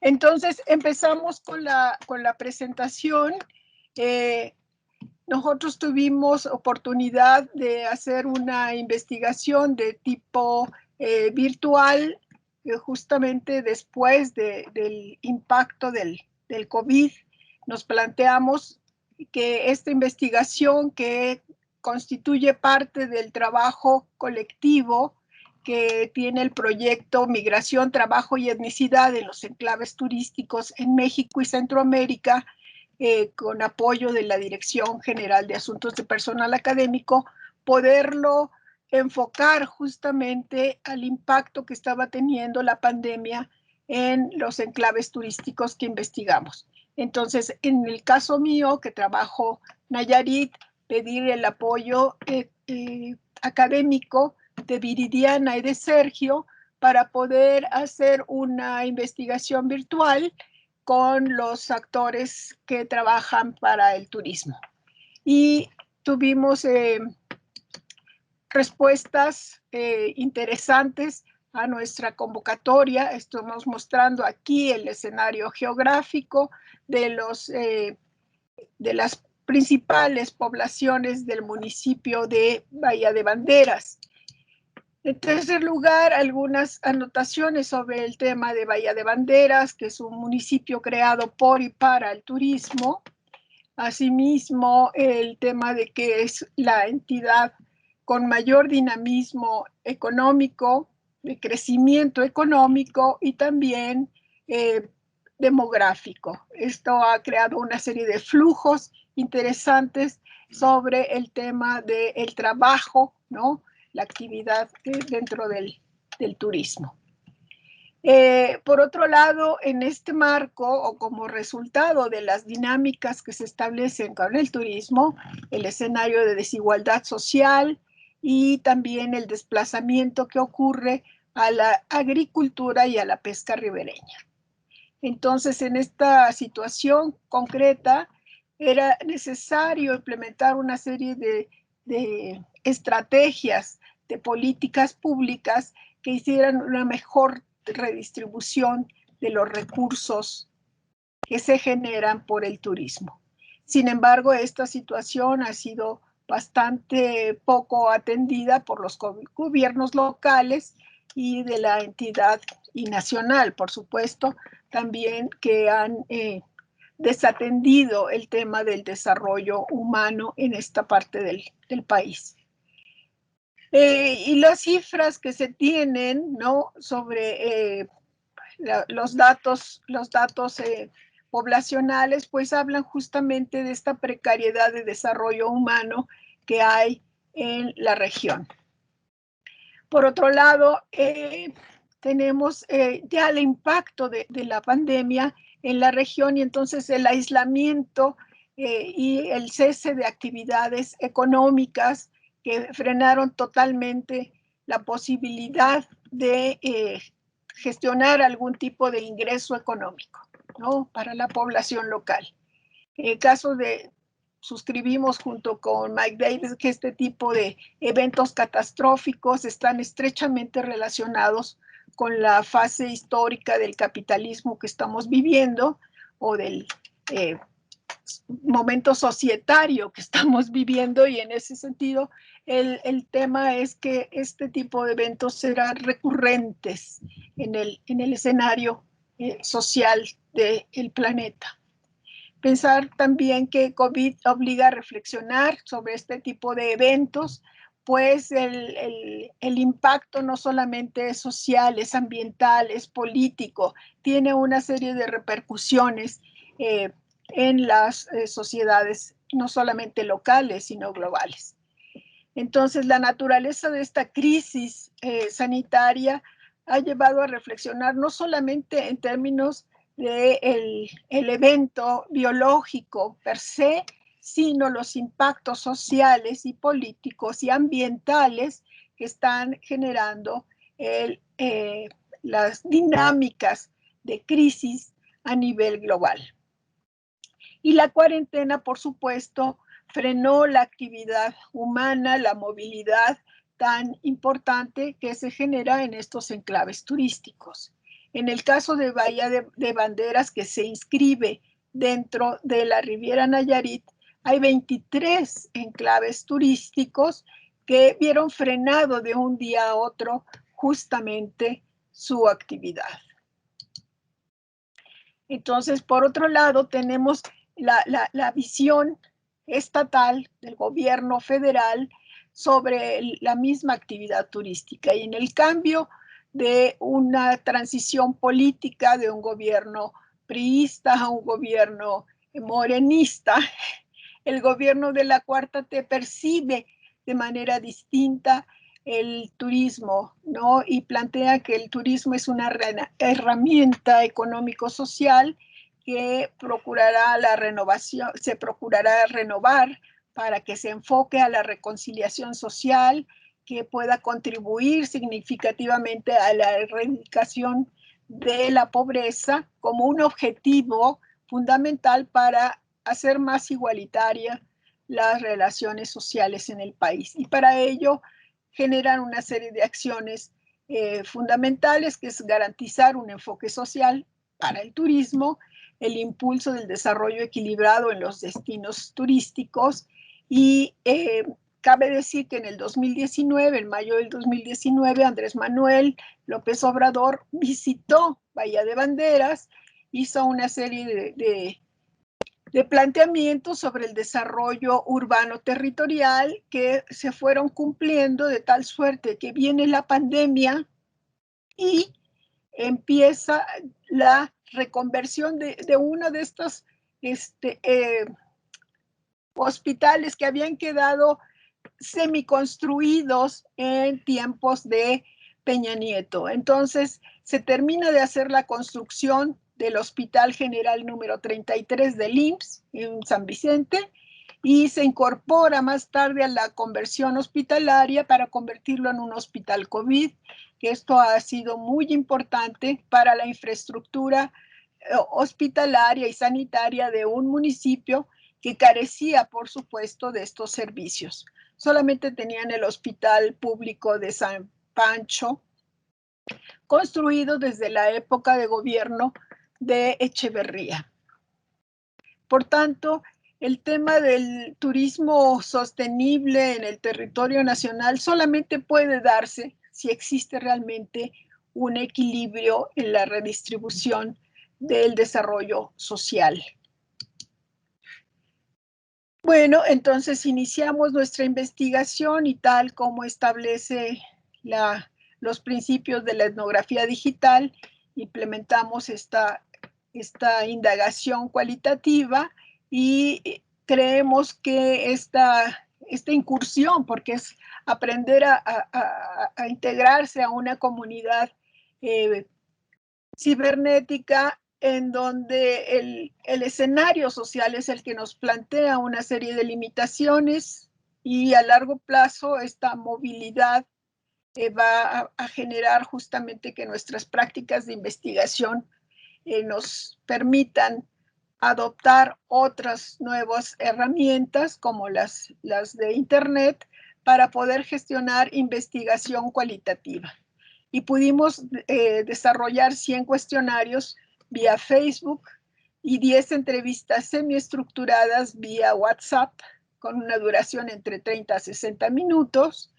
Entonces empezamos con la presentación. Nosotros tuvimos oportunidad de hacer una investigación de tipo virtual justamente después del impacto del COVID. Nos planteamos que esta investigación, que constituye parte del trabajo colectivo que tiene el proyecto Migración, Trabajo y Etnicidad en los enclaves turísticos en México y Centroamérica, con apoyo de la Dirección General de Asuntos de Personal Académico, poderlo enfocar justamente al impacto que estaba teniendo la pandemia en los enclaves turísticos que investigamos. Entonces, en el caso mío, que trabajo Nayarit, pedir el apoyo académico de Viridiana y de Sergio para poder hacer una investigación virtual con los actores que trabajan para el turismo. Y tuvimos respuestas interesantes a nuestra convocatoria. Estamos mostrando aquí el escenario geográfico de las principales poblaciones del municipio de Bahía de Banderas. En tercer lugar, algunas anotaciones sobre el tema de Bahía de Banderas, que es un municipio creado por y para el turismo. Asimismo, el tema de que es la entidad con mayor dinamismo económico, de crecimiento económico y también demográfico. Esto ha creado una serie de flujos interesantes sobre el tema del trabajo, ¿no? La actividad dentro del turismo. Por otro lado, en este marco o como resultado de las dinámicas que se establecen con el turismo, el escenario de desigualdad social y también el desplazamiento que ocurre a la agricultura y a la pesca ribereña. Entonces, en esta situación concreta, era necesario implementar una serie de estrategias, de políticas públicas que hicieran una mejor redistribución de los recursos que se generan por el turismo. Sin embargo, esta situación ha sido bastante poco atendida por los gobiernos locales y de la entidad y nacional, por supuesto, también, que han desatendido el tema del desarrollo humano en esta parte del país. Y las cifras que se tienen, ¿no?, sobre los datos poblacionales, pues hablan justamente de esta precariedad de desarrollo humano que hay en la región. Por otro lado, tenemos ya el impacto de la pandemia en la región, y entonces el aislamiento y el cese de actividades económicas que frenaron totalmente la posibilidad de gestionar algún tipo de ingreso económico, ¿no?, para la población local. En el caso de, suscribimos junto con Mike Davis que este tipo de eventos catastróficos están estrechamente relacionados con la fase histórica del capitalismo que estamos viviendo, o del momento societario que estamos viviendo, y en ese sentido el tema es que este tipo de eventos serán recurrentes en el escenario social del planeta. Pensar también que COVID obliga a reflexionar sobre este tipo de eventos, pues el impacto no solamente es social, es ambiental, es político, tiene una serie de repercusiones en las sociedades, no solamente locales, sino globales. Entonces, la naturaleza de esta crisis sanitaria ha llevado a reflexionar no solamente en términos del evento biológico per se, sino los impactos sociales y políticos y ambientales que están generando las dinámicas de crisis a nivel global. Y la cuarentena, por supuesto, frenó la actividad humana, la movilidad tan importante que se genera en estos enclaves turísticos. En el caso de Bahía de Banderas, que se inscribe dentro de la Riviera Nayarit, hay 23 enclaves turísticos que vieron frenado de un día a otro justamente su actividad. Entonces, por otro lado, tenemos la visión estatal del gobierno federal sobre la misma actividad turística. Y en el cambio de una transición política de un gobierno priista a un gobierno morenista, el gobierno de la Cuarta T percibe de manera distinta el turismo, ¿no? Y plantea que el turismo es una herramienta económico-social que procurará la renovación, se procurará renovar para que se enfoque a la reconciliación social, que pueda contribuir significativamente a la erradicación de la pobreza como un objetivo fundamental para hacer más igualitaria las relaciones sociales en el país. Y para ello generan una serie de acciones fundamentales, que es garantizar un enfoque social para el turismo, el impulso del desarrollo equilibrado en los destinos turísticos y cabe decir que en el 2019, en mayo del 2019, Andrés Manuel López Obrador visitó Bahía de Banderas, hizo una serie de planteamientos sobre el desarrollo urbano territorial que se fueron cumpliendo de tal suerte que viene la pandemia y empieza la reconversión de uno de estos hospitales que habían quedado semiconstruidos en tiempos de Peña Nieto. Entonces, se termina de hacer la construcción del Hospital General número 33 del IMSS en San Vicente y se incorpora más tarde a la conversión hospitalaria para convertirlo en un hospital COVID, que esto ha sido muy importante para la infraestructura hospitalaria y sanitaria de un municipio que carecía, por supuesto, de estos servicios. Solamente tenían el Hospital Público de San Pancho, construido desde la época de gobierno de Echeverría. Por tanto, el tema del turismo sostenible en el territorio nacional solamente puede darse si existe realmente un equilibrio en la redistribución del desarrollo social. Bueno, entonces iniciamos nuestra investigación y tal como establece los principios de la etnografía digital, implementamos esta indagación cualitativa y creemos que esta incursión, porque es aprender a integrarse a una comunidad cibernética en donde el escenario social es el que nos plantea una serie de limitaciones y a largo plazo esta movilidad va a generar justamente que nuestras prácticas de investigación nos permitan adoptar otras nuevas herramientas como las de Internet para poder gestionar investigación cualitativa. Y pudimos desarrollar 100 cuestionarios vía Facebook y 10 entrevistas semiestructuradas vía WhatsApp con una duración entre 30 a 60 minutos.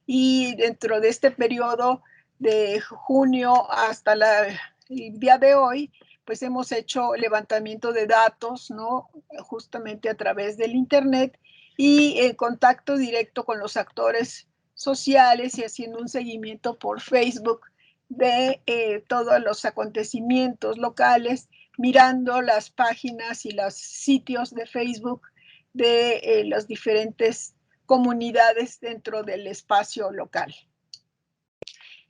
Y dentro de este periodo de junio hasta el día de hoy, pues hemos hecho levantamiento de datos, ¿no? Justamente a través del Internet y en contacto directo con los actores sociales y haciendo un seguimiento por Facebook de todos los acontecimientos locales, mirando las páginas y los sitios de Facebook de las diferentes comunidades dentro del espacio local.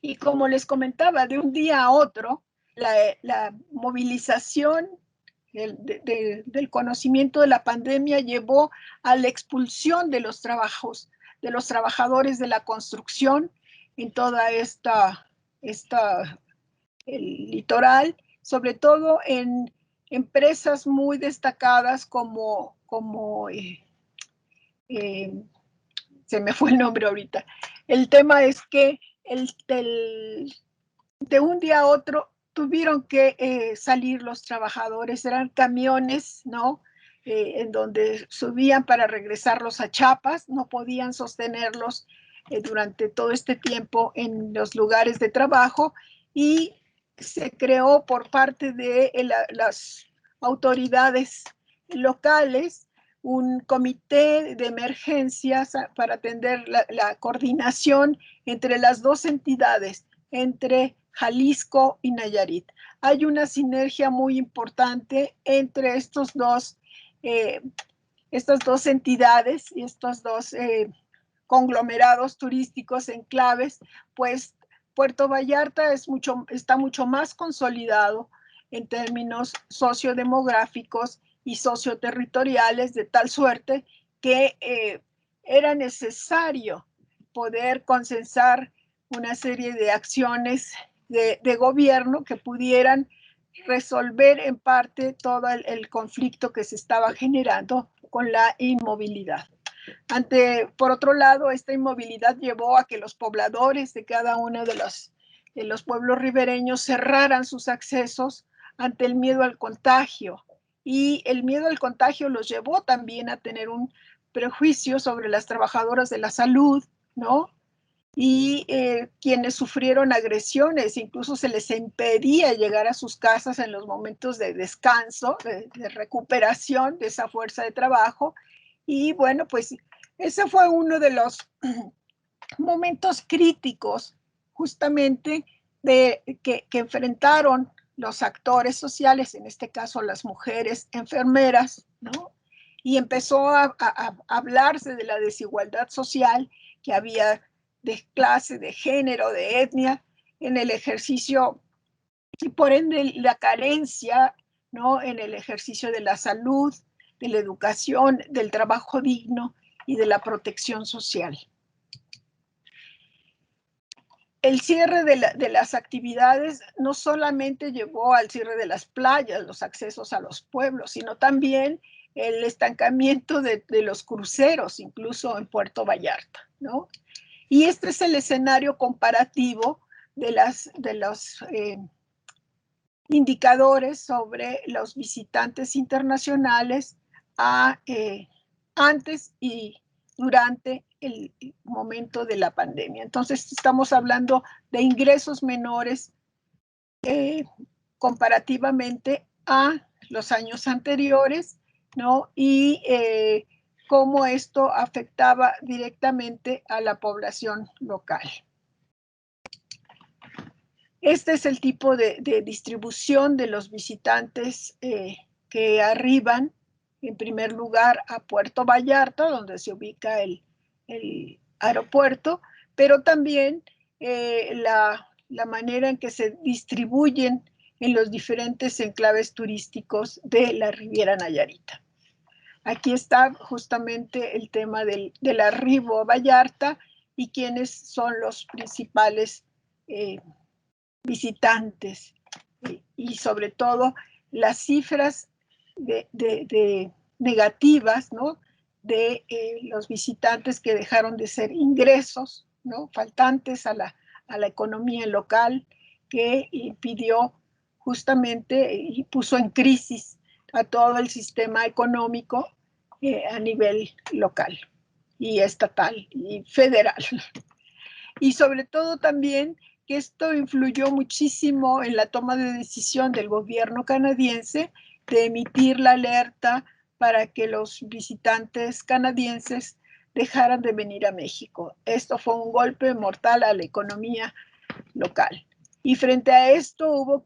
Y como les comentaba, de un día a otro, la movilización del conocimiento de la pandemia llevó a la expulsión de los trabajadores de la construcción en toda el litoral, sobre todo en empresas muy destacadas como se me fue el nombre ahorita. El tema es que de un día a otro tuvieron que salir los trabajadores, eran camiones, ¿no? En donde subían para regresarlos a Chiapas, no podían sostenerlos durante todo este tiempo en los lugares de trabajo, y se creó por parte de las autoridades locales un comité de emergencias para atender la coordinación entre las dos entidades, entre Jalisco y Nayarit. Hay una sinergia muy importante entre estas dos entidades y estos dos conglomerados turísticos enclaves, pues Puerto Vallarta está mucho más consolidado en términos sociodemográficos y socioterritoriales, de tal suerte que era necesario poder consensar una serie de acciones de gobierno que pudieran resolver en parte todo el conflicto que se estaba generando con la inmovilidad. Por otro lado, esta inmovilidad llevó a que los pobladores de cada uno de los pueblos ribereños cerraran sus accesos ante el miedo al contagio. Y el miedo al contagio los llevó también a tener un prejuicio sobre las trabajadoras de la salud, ¿no? Y quienes sufrieron agresiones, incluso se les impedía llegar a sus casas en los momentos de descanso, de recuperación de esa fuerza de trabajo. Y bueno, pues ese fue uno de los momentos críticos justamente que enfrentaron los actores sociales, en este caso las mujeres enfermeras, ¿no? Y empezó a hablarse de la desigualdad social que había de clase, de género, de etnia, en el ejercicio, y por ende la carencia, ¿no? En el ejercicio de la salud, de la educación, del trabajo digno y de la protección social. El cierre de las actividades no solamente llevó al cierre de las playas, los accesos a los pueblos, sino también el estancamiento de los cruceros, incluso en Puerto Vallarta, ¿no? Y este es el escenario comparativo de los indicadores sobre los visitantes internacionales antes y durante el momento de la pandemia. Entonces, estamos hablando de ingresos menores comparativamente a los años anteriores, ¿no? Y cómo esto afectaba directamente a la población local. Este es el tipo de distribución de los visitantes que arriban, en primer lugar, a Puerto Vallarta, donde se ubica el aeropuerto, pero también la manera en que se distribuyen en los diferentes enclaves turísticos de la Riviera Nayarita. Aquí está justamente el tema del arribo a Vallarta y quiénes son los principales visitantes, y sobre todo las cifras negativas, ¿no? De los visitantes que dejaron de ser ingresos, ¿no? Faltantes a la economía local, que impidió justamente y puso en crisis a todo el sistema económico a nivel local y estatal y federal. Y sobre todo también que esto influyó muchísimo en la toma de decisión del gobierno canadiense de emitir la alerta para que los visitantes canadienses dejaran de venir a México. Esto fue un golpe mortal a la economía local. Y frente a esto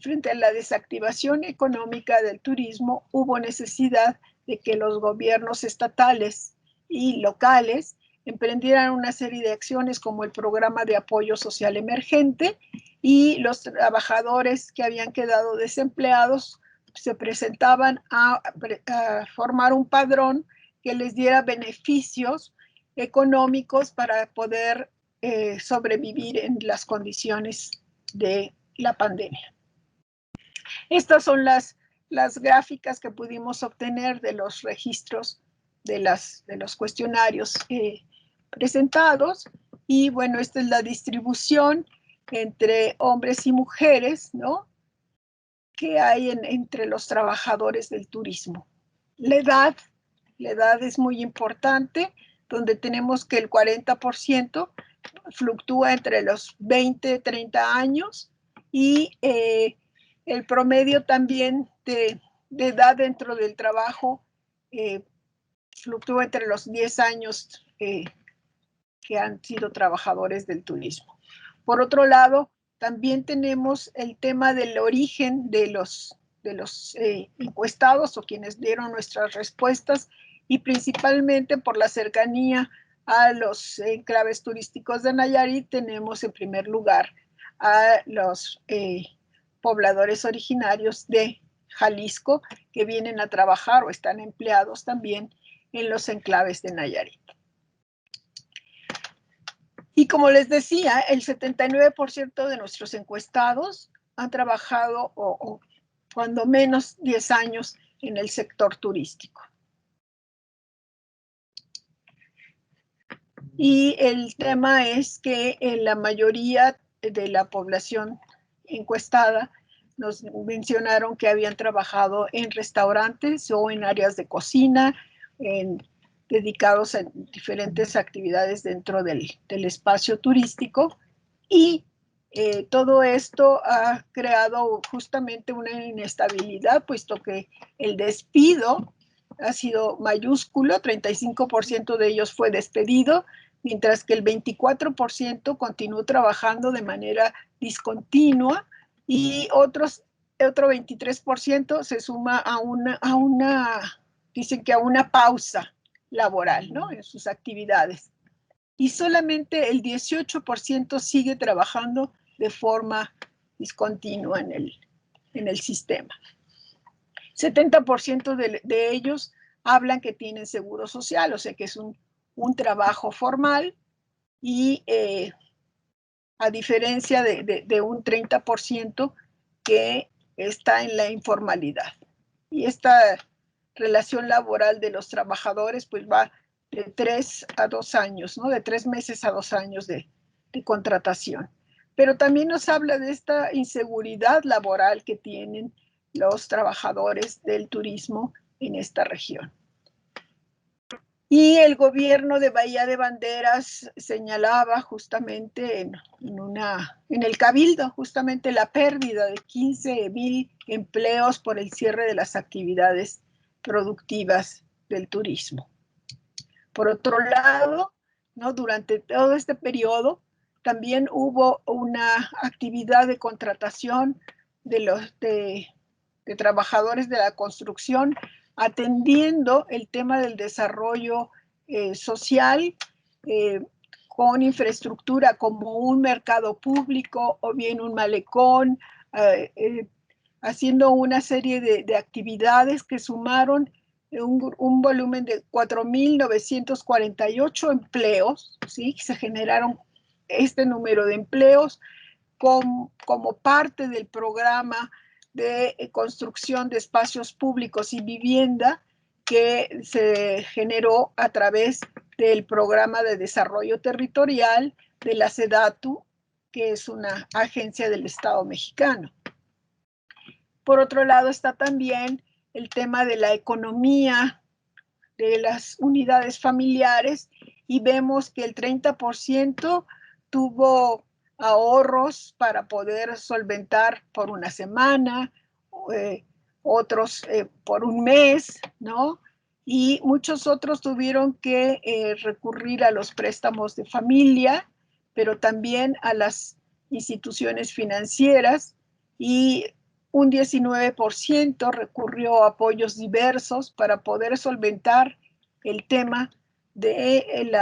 frente a la desactivación económica del turismo, hubo necesidad de que los gobiernos estatales y locales emprendieran una serie de acciones como el programa de apoyo social emergente, y los trabajadores que habían quedado desempleados se presentaban a formar un padrón que les diera beneficios económicos para poder sobrevivir en las condiciones de la pandemia. Estas son las gráficas que pudimos obtener de los registros de los cuestionarios presentados, y bueno, esta es la distribución entre hombres y mujeres, ¿no?, que hay entre los trabajadores del turismo. La edad es muy importante, donde tenemos que el 40% fluctúa entre los 20 y 30 años y el promedio también de edad dentro del trabajo fluctúa entre los 10 años que han sido trabajadores del turismo. Por otro lado, también tenemos el tema del origen de los encuestados o quienes dieron nuestras respuestas, y principalmente por la cercanía a los enclaves turísticos de Nayarit, tenemos en primer lugar a los pobladores originarios de Jalisco que vienen a trabajar o están empleados también en los enclaves de Nayarit. Y como les decía, el 79% de nuestros encuestados han trabajado o cuando menos 10 años en el sector turístico. Y el tema es que en la mayoría de la población encuestada nos mencionaron que habían trabajado en restaurantes o en áreas de cocina, dedicados a diferentes actividades dentro del espacio turístico, y todo esto ha creado justamente una inestabilidad, puesto que el despido ha sido mayúsculo, 35% de ellos fue despedido, mientras que el 24% continuó trabajando de manera discontinua, y otro 23% se suma dicen que a una pausa laboral, ¿no?, en sus actividades. Y solamente el 18% sigue trabajando de forma discontinua en el sistema. 70% de ellos hablan que tienen seguro social, o sea que es un trabajo formal, y a diferencia de un 30% que está en la informalidad. Y esta relación laboral de los trabajadores pues va de 3 a 2 años, ¿no?, de 3 meses a 2 años de contratación. Pero también nos habla de esta inseguridad laboral que tienen los trabajadores del turismo en esta región. Y el gobierno de Bahía de Banderas señalaba justamente en el Cabildo justamente la pérdida de 15,000 empleos por el cierre de las actividades productivas del turismo. Por otro lado, ¿no?, durante todo este periodo también hubo una actividad de contratación de trabajadores de la construcción, atendiendo el tema del desarrollo social, con infraestructura como un mercado público o bien un malecón, haciendo una serie de actividades que sumaron un volumen de 4,948 empleos, ¿sí? Se generaron este número de empleos como parte del programa de construcción de espacios públicos y vivienda que se generó a través del programa de desarrollo territorial de la SEDATU, que es una agencia del Estado mexicano. Por otro lado está también el tema de la economía de las unidades familiares, y vemos que el 30% tuvo ahorros para poder solventar por una semana, otros por un mes, ¿no? Y muchos otros tuvieron que recurrir a los préstamos de familia, pero también a las instituciones financieras, y un 19% recurrió a apoyos diversos para poder solventar el tema del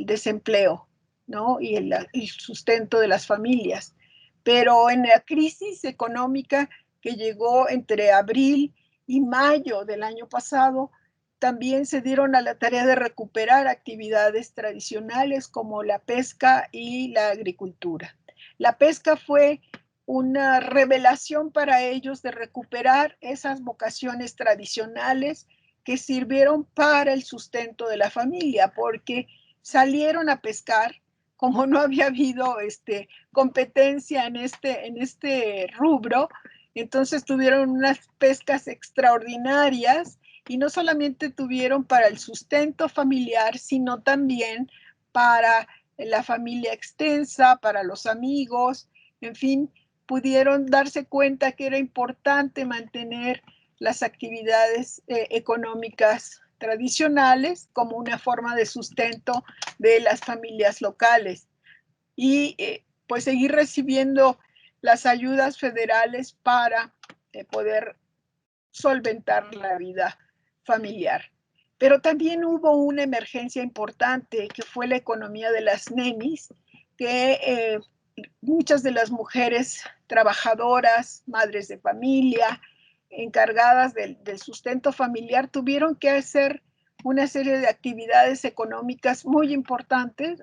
desempleo, ¿no?, y el sustento de las familias. Pero en la crisis económica que llegó entre abril y mayo del año pasado, también se dieron a la tarea de recuperar actividades tradicionales como la pesca y la agricultura. La pesca fue una revelación para ellos de recuperar esas vocaciones tradicionales que sirvieron para el sustento de la familia, porque salieron a pescar como no había habido competencia en este rubro, entonces tuvieron unas pescas extraordinarias y no solamente tuvieron para el sustento familiar, sino también para la familia extensa, para los amigos, en fin, pudieron darse cuenta que era importante mantener las actividades económicas tradicionales como una forma de sustento de las familias locales y pues seguir recibiendo las ayudas federales para poder solventar la vida familiar. Pero también hubo una emergencia importante que fue la economía de las nenis, que muchas de las mujeres trabajadoras, madres de familia, encargadas del sustento familiar, tuvieron que hacer una serie de actividades económicas muy importantes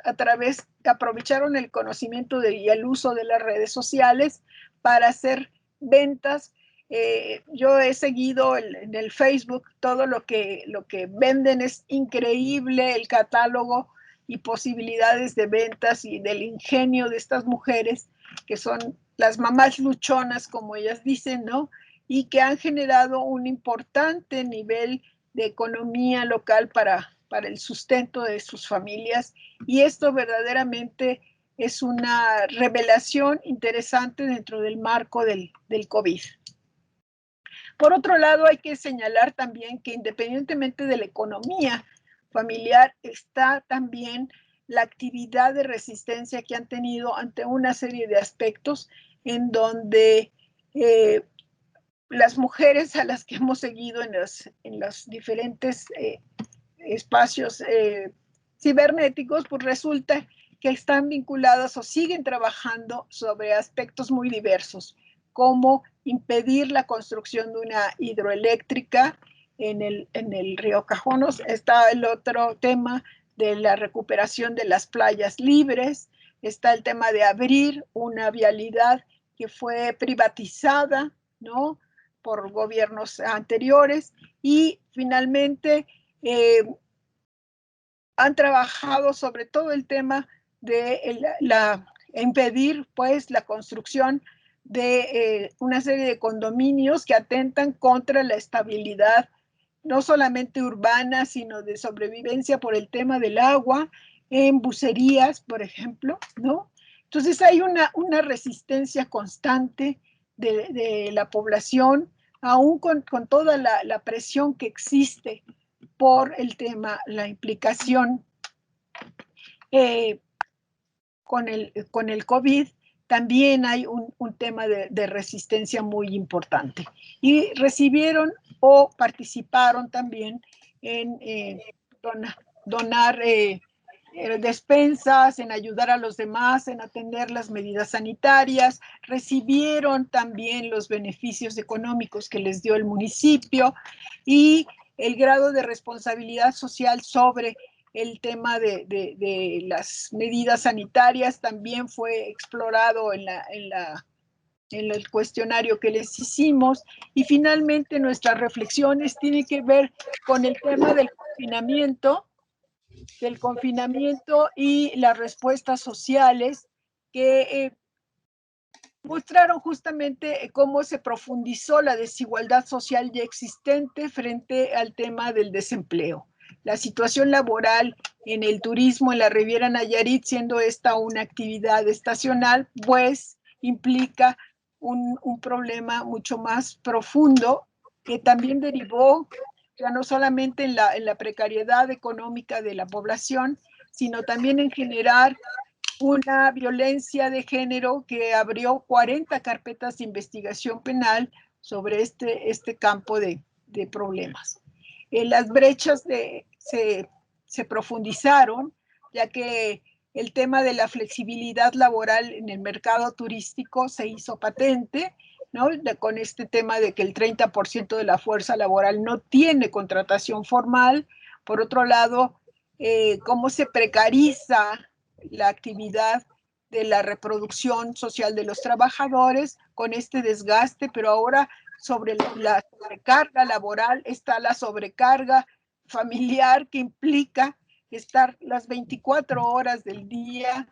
aprovecharon el conocimiento y el uso de las redes sociales para hacer ventas. Yo he seguido en el Facebook todo lo que venden, es increíble el catálogo y posibilidades de ventas y del ingenio de estas mujeres que son las mamás luchonas, como ellas dicen, ¿no? Y que han generado un importante nivel de economía local para el sustento de sus familias. Y esto verdaderamente es una revelación interesante dentro del marco del COVID. Por otro lado, hay que señalar también que independientemente de la economía familiar, está también la actividad de resistencia que han tenido ante una serie de aspectos en donde las mujeres a las que hemos seguido en los diferentes espacios cibernéticos, pues resulta que están vinculadas o siguen trabajando sobre aspectos muy diversos, como impedir la construcción de una hidroeléctrica en el río Cajonos. Está el otro tema de la recuperación de las playas libres, está el tema de abrir una vialidad que fue privatizada, ¿no?, por gobiernos anteriores, y finalmente han trabajado sobre todo el tema de impedir pues la construcción de una serie de condominios que atentan contra la estabilidad no solamente urbana, sino de sobrevivencia por el tema del agua, en bucerías, por ejemplo, ¿no? Entonces hay una resistencia constante de la población, aún con toda la presión que existe por el tema, la implicación con el COVID, también hay un tema de resistencia muy importante. Y recibieron o participaron también en donar despensas, en ayudar a los demás, en atender las medidas sanitarias, recibieron también los beneficios económicos que les dio el municipio y el grado de responsabilidad social sobre el tema de las medidas sanitarias también fue explorado en el cuestionario que les hicimos. Y finalmente nuestras reflexiones tienen que ver con el tema del confinamiento y las respuestas sociales que mostraron justamente cómo se profundizó la desigualdad social ya existente frente al tema del desempleo. La situación laboral en el turismo en la Riviera Nayarit, siendo esta una actividad estacional, pues implica un problema mucho más profundo que también derivó ya no solamente en la precariedad económica de la población, sino también en generar una violencia de género que abrió 40 carpetas de investigación penal sobre este campo de problemas. Las brechas se profundizaron, ya que el tema de la flexibilidad laboral en el mercado turístico se hizo patente, ¿no?, con este tema de que el 30% de la fuerza laboral no tiene contratación formal. Por otro lado, cómo se precariza la actividad de la reproducción social de los trabajadores con este desgaste, pero ahora sobre la sobrecarga laboral está la sobrecarga familiar que implica estar las 24 horas del día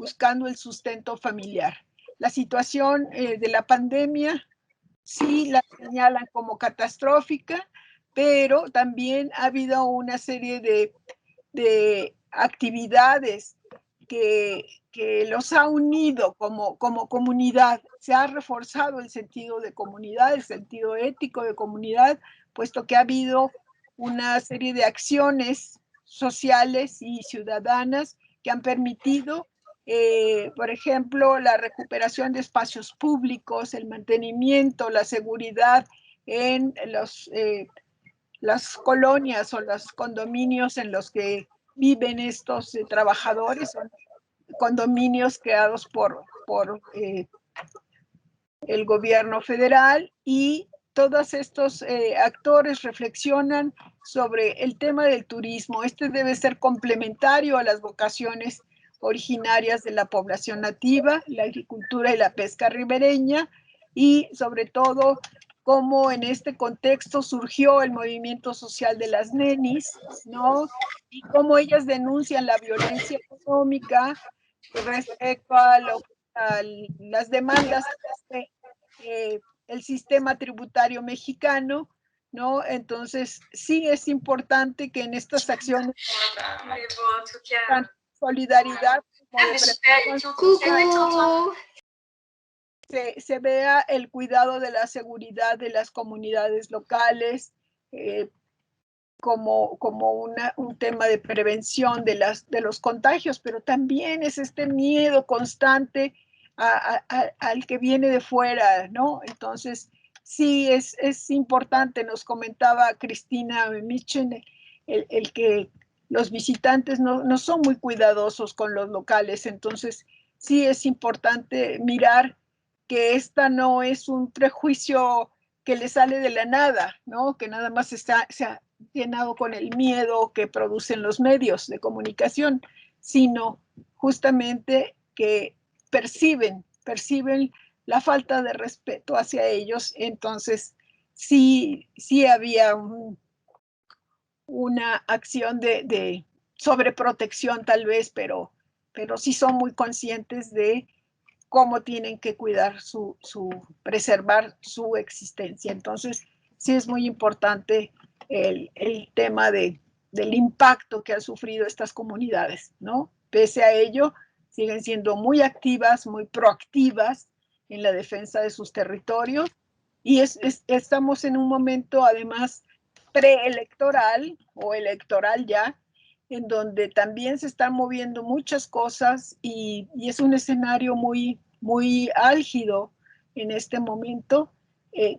buscando el sustento familiar. La situación de la pandemia sí la señalan como catastrófica, pero también ha habido una serie de actividades que los ha unido como comunidad. Se ha reforzado el sentido de comunidad, el sentido ético de comunidad, puesto que ha habido una serie de acciones sociales y ciudadanas que han permitido, por ejemplo, la recuperación de espacios públicos, el mantenimiento, la seguridad en las colonias o los condominios en los que viven estos trabajadores. Son condominios creados por el gobierno federal, y todos estos actores reflexionan sobre el tema del turismo. Este debe ser complementario a las vocaciones originarias de la población nativa, la agricultura y la pesca ribereña, y sobre todo cómo en este contexto surgió el movimiento social de las nenis, ¿no? Y cómo ellas denuncian la violencia económica respecto a las demandas de el sistema tributario mexicano, ¿no? Entonces, sí es importante que en estas acciones tanto solidaridad como de se vea el cuidado de la seguridad de las comunidades locales, como un tema de prevención de los contagios, pero también es este miedo constante al que viene de fuera, ¿no? Entonces, sí, es importante, nos comentaba Cristina Michen, el que los visitantes no son muy cuidadosos con los locales. Entonces sí es importante mirar que esta no es un prejuicio que le sale de la nada, ¿no? Que nada más se ha llenado con el miedo que producen los medios de comunicación, sino justamente que perciben la falta de respeto hacia ellos. Entonces sí había una acción de sobreprotección tal vez, pero sí son muy conscientes de cómo tienen que cuidar preservar su existencia. Entonces, sí es muy importante el tema del impacto que han sufrido estas comunidades, ¿no? Pese a ello, siguen siendo muy activas, muy proactivas en la defensa de sus territorios, y estamos en un momento, además, preelectoral o electoral ya, en donde también se están moviendo muchas cosas, y es un escenario muy, muy álgido en este momento,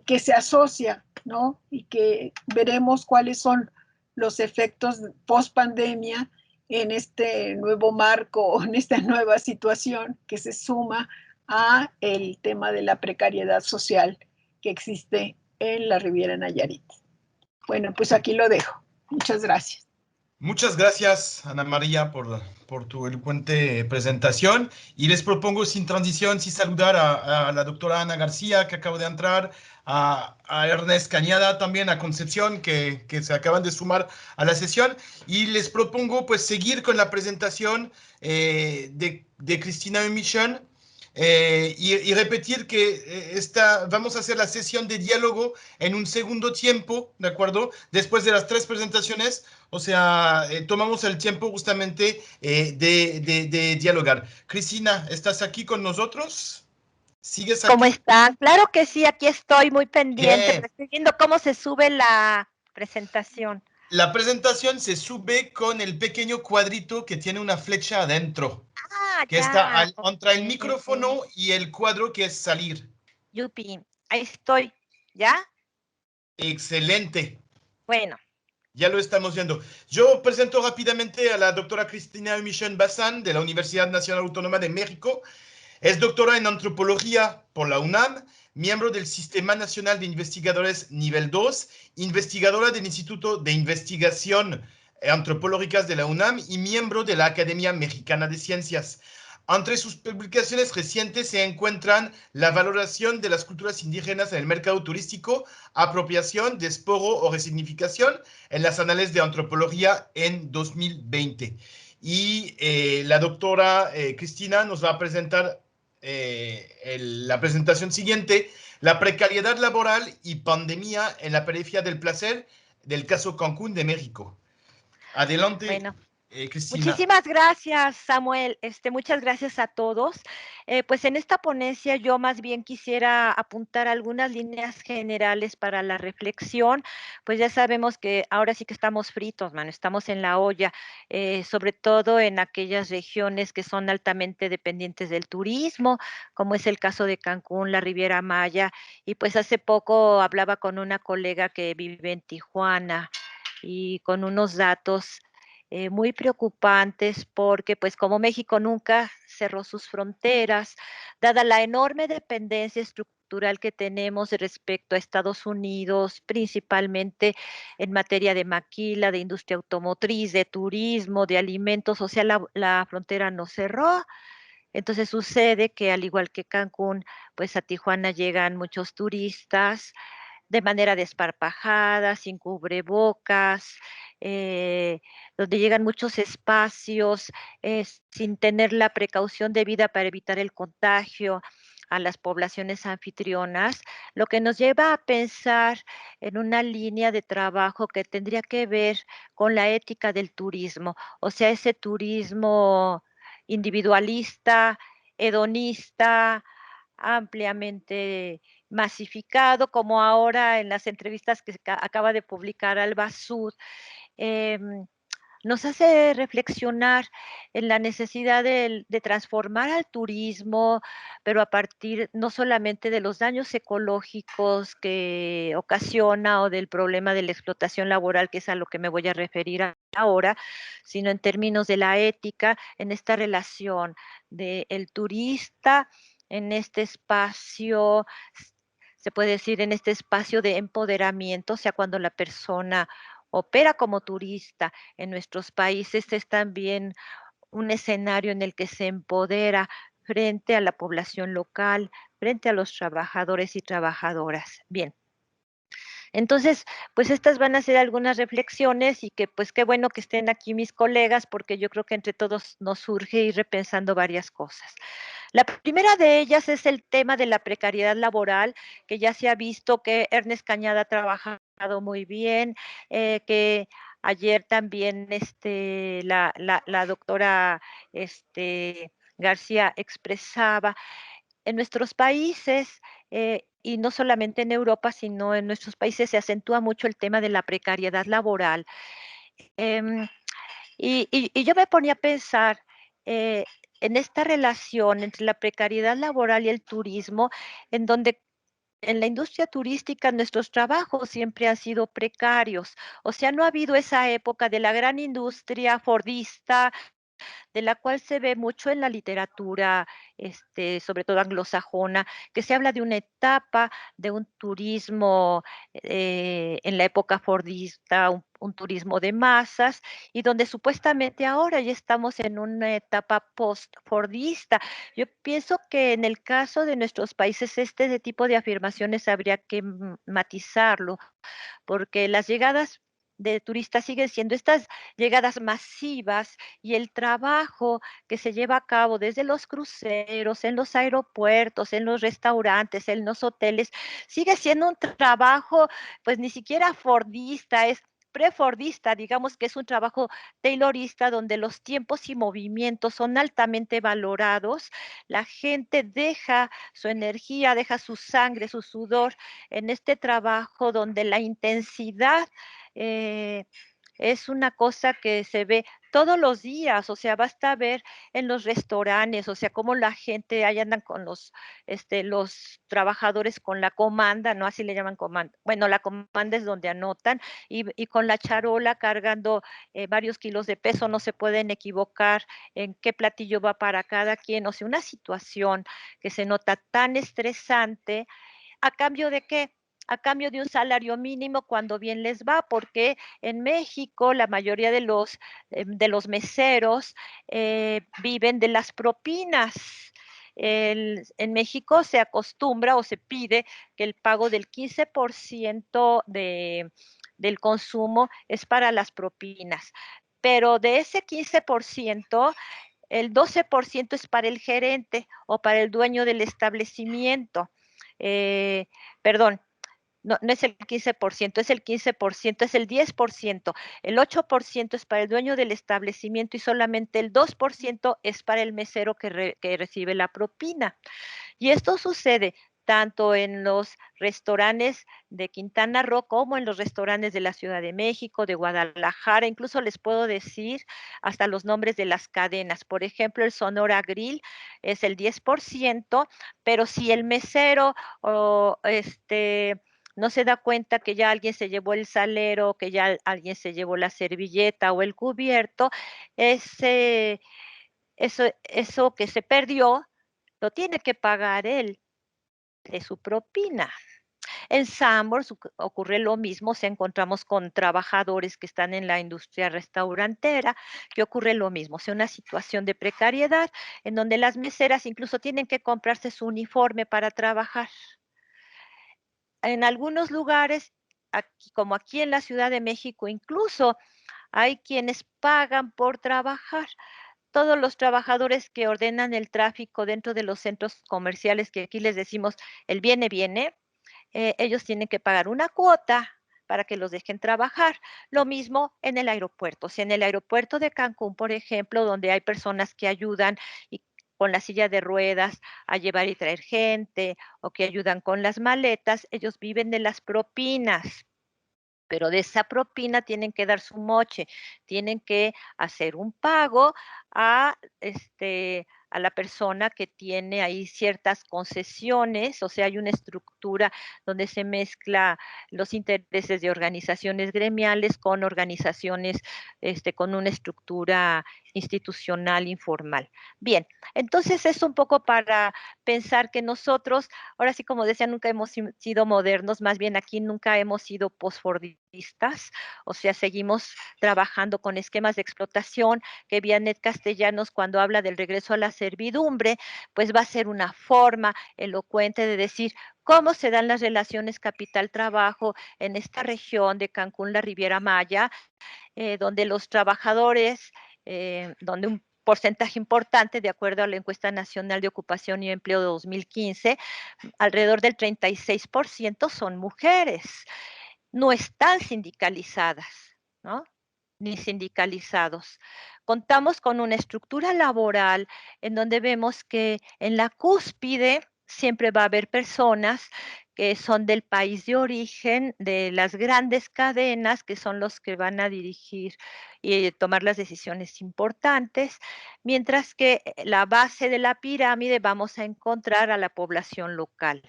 que se asocia, ¿no? Y que veremos cuáles son los efectos post pandemia en este nuevo marco, en esta nueva situación que se suma a el tema de la precariedad social que existe en la Riviera Nayarit. Bueno, pues aquí lo dejo. Muchas gracias. Muchas gracias, Ana María, por tu elocuente presentación. Y les propongo sin transición, sin saludar a la doctora Ana García, que acaba de entrar, a Ernest Cañada, también a Concepción, que se acaban de sumar a la sesión. Y les propongo pues seguir con la presentación de Cristina Michon. Y repetir que vamos a hacer la sesión de diálogo en un segundo tiempo, ¿de acuerdo? Después de las 3 presentaciones, o sea, tomamos el tiempo justamente de dialogar. Cristina, ¿estás aquí con nosotros? ¿Sigues aquí? ¿Cómo están? Claro que sí, aquí estoy muy pendiente, Bien. pero estoy viendo cómo se sube la presentación. La presentación se sube con el pequeño cuadrito que tiene una flecha adentro, que está entre el micrófono y el cuadro que es salir. Yupi, ahí estoy, ¿ya? Excelente. Bueno. Ya lo estamos viendo. Yo presento rápidamente a la doctora Cristina Michon Bazán de la Universidad Nacional Autónoma de México. Es doctora en antropología por la UNAM, miembro del Sistema Nacional de Investigadores Nivel 2, investigadora del Instituto de Investigación Antropológicas de la UNAM y miembro de la Academia Mexicana de Ciencias. Entre sus publicaciones recientes se encuentran la valoración de las culturas indígenas en el mercado turístico, apropiación, desporo o resignificación en las anales de antropología en 2020. y la doctora Cristina nos va a presentar la presentación siguiente, la precariedad laboral y pandemia en la periferia del placer del caso Cancún de México. Adelante, Bueno, Cristina. muchísimas gracias, Samuel. Muchas gracias a todos. Pues en esta ponencia yo más bien quisiera apuntar algunas líneas generales para la reflexión. Pues ya sabemos que ahora sí que estamos fritos, mano, estamos en la olla, sobre todo en aquellas regiones que son altamente dependientes del turismo, como es el caso de Cancún, la Riviera Maya. Y pues hace poco hablaba con una colega que vive en Tijuana y con unos datos muy preocupantes porque pues como México nunca cerró sus fronteras, dada la enorme dependencia estructural que tenemos respecto a Estados Unidos, principalmente en materia de maquila, de industria automotriz, de turismo, de alimentos, o sea, la frontera no cerró. Entonces sucede que al igual que Cancún, pues a Tijuana llegan muchos turistas de manera desparpajada, sin cubrebocas, eh, donde llegan muchos espacios sin tener la precaución debida para evitar el contagio a las poblaciones anfitrionas, lo que nos lleva a pensar en una línea de trabajo que tendría que ver con la ética del turismo, o sea, ese turismo individualista, hedonista, ampliamente masificado, como ahora en las entrevistas que acaba de publicar Alba Sud, nos hace reflexionar en la necesidad de transformar al turismo, pero a partir no solamente de los daños ecológicos que ocasiona o del problema de la explotación laboral, que es a lo que me voy a referir ahora, sino en términos de la ética, en esta relación del turista, en este espacio, se puede decir, en este espacio de empoderamiento, o sea, cuando la persona opera como turista en nuestros países, es también un escenario en el que se empodera frente a la población local, frente a los trabajadores y trabajadoras. Bien. Entonces, pues estas van a ser algunas reflexiones y que pues qué bueno que estén aquí mis colegas porque yo creo que entre todos nos surge ir repensando varias cosas. La primera de ellas es el tema de la precariedad laboral, que ya se ha visto que Ernest Cañada ha trabajado muy bien, que ayer también la doctora García expresaba. En nuestros países, y no solamente en Europa, sino en nuestros países se acentúa mucho el tema de la precariedad laboral. Em, y yo me ponía a pensar en esta relación entre la precariedad laboral y el turismo, en donde en la industria turística nuestros trabajos siempre han sido precarios. O sea, no ha habido esa época de la gran industria fordista, de la cual se ve mucho en la literatura, sobre todo anglosajona, que se habla de una etapa de un turismo en la época fordista, un turismo de masas, y donde supuestamente ahora ya estamos en una etapa post-fordista. Yo pienso que en el caso de nuestros países, este tipo de afirmaciones habría que matizarlo, porque las llegadas de turistas siguen siendo estas llegadas masivas y el trabajo que se lleva a cabo desde los cruceros, en los aeropuertos, en los restaurantes, en los hoteles, sigue siendo un trabajo pues ni siquiera fordista, es prefordista, digamos que es un trabajo taylorista donde los tiempos y movimientos son altamente valorados, la gente deja su energía, deja su sangre, su sudor en este trabajo donde la intensidad eh, es una cosa que se ve todos los días, o sea, basta ver en los restaurantes, o sea, cómo la gente ahí andan con los trabajadores con la comanda, ¿no? Así le llaman comanda. Bueno, la comanda es donde anotan y con la charola cargando varios kilos de peso, no se pueden equivocar en qué platillo va para cada quien, o sea, una situación que se nota tan estresante. ¿A cambio de qué? A cambio de un salario mínimo cuando bien les va, porque en México la mayoría de los meseros viven de las propinas. En México se acostumbra o se pide que el pago del 15% del consumo es para las propinas. pero de ese 15%, el 12% es para el gerente o para el dueño del establecimiento. Perdón, no es el 15%, es el 15%, es el 10%. El 8% es para el dueño del establecimiento y solamente el 2% es para el mesero que recibe la propina. Y esto sucede tanto en los restaurantes de Quintana Roo como en los restaurantes de la Ciudad de México, de Guadalajara, incluso les puedo decir hasta los nombres de las cadenas. Por ejemplo, el Sonora Grill es el 10%, pero si el mesero no se da cuenta que ya alguien se llevó el salero, que ya alguien se llevó la servilleta o el cubierto, eso que se perdió lo tiene que pagar él de su propina. En Sanborns ocurre lo mismo, si encontramos con trabajadores que están en la industria restaurantera, que ocurre lo mismo, sea una situación de precariedad en donde las meseras incluso tienen que comprarse su uniforme para trabajar. En algunos lugares, como aquí en la Ciudad de México, incluso hay quienes pagan por trabajar. Todos los trabajadores que ordenan el tráfico dentro de los centros comerciales, que aquí les decimos el viene, ellos tienen que pagar una cuota para que los dejen trabajar. Lo mismo en el aeropuerto. Si en el aeropuerto de Cancún, por ejemplo, donde hay personas que ayudan con la silla de ruedas a llevar y traer gente o que ayudan con las maletas, ellos viven de las propinas. Pero de esa propina tienen que dar su moche, tienen que hacer un pago a la persona que tiene ahí ciertas concesiones, o sea, hay una estructura donde se mezcla los intereses de organizaciones gremiales con organizaciones con una estructura institucional informal. Bien, entonces es un poco para pensar que nosotros, ahora sí, como decía, nunca hemos sido modernos, más bien aquí nunca hemos sido posfordistas, o sea, seguimos trabajando con esquemas de explotación, que Vianet Castellanos, cuando habla del regreso a la servidumbre, pues va a ser una forma elocuente de decir cómo se dan las relaciones capital-trabajo en esta región de Cancún, la Riviera Maya, donde los trabajadores, donde un porcentaje importante, de acuerdo a la encuesta nacional de ocupación y empleo de 2015, alrededor del 36% son mujeres. No están sindicalizadas, ¿no? Ni sindicalizados. Contamos con una estructura laboral en donde vemos que en la cúspide siempre va a haber personas que son del país de origen, de las grandes cadenas, que son los que van a dirigir y tomar las decisiones importantes, mientras que la base de la pirámide vamos a encontrar a la población local.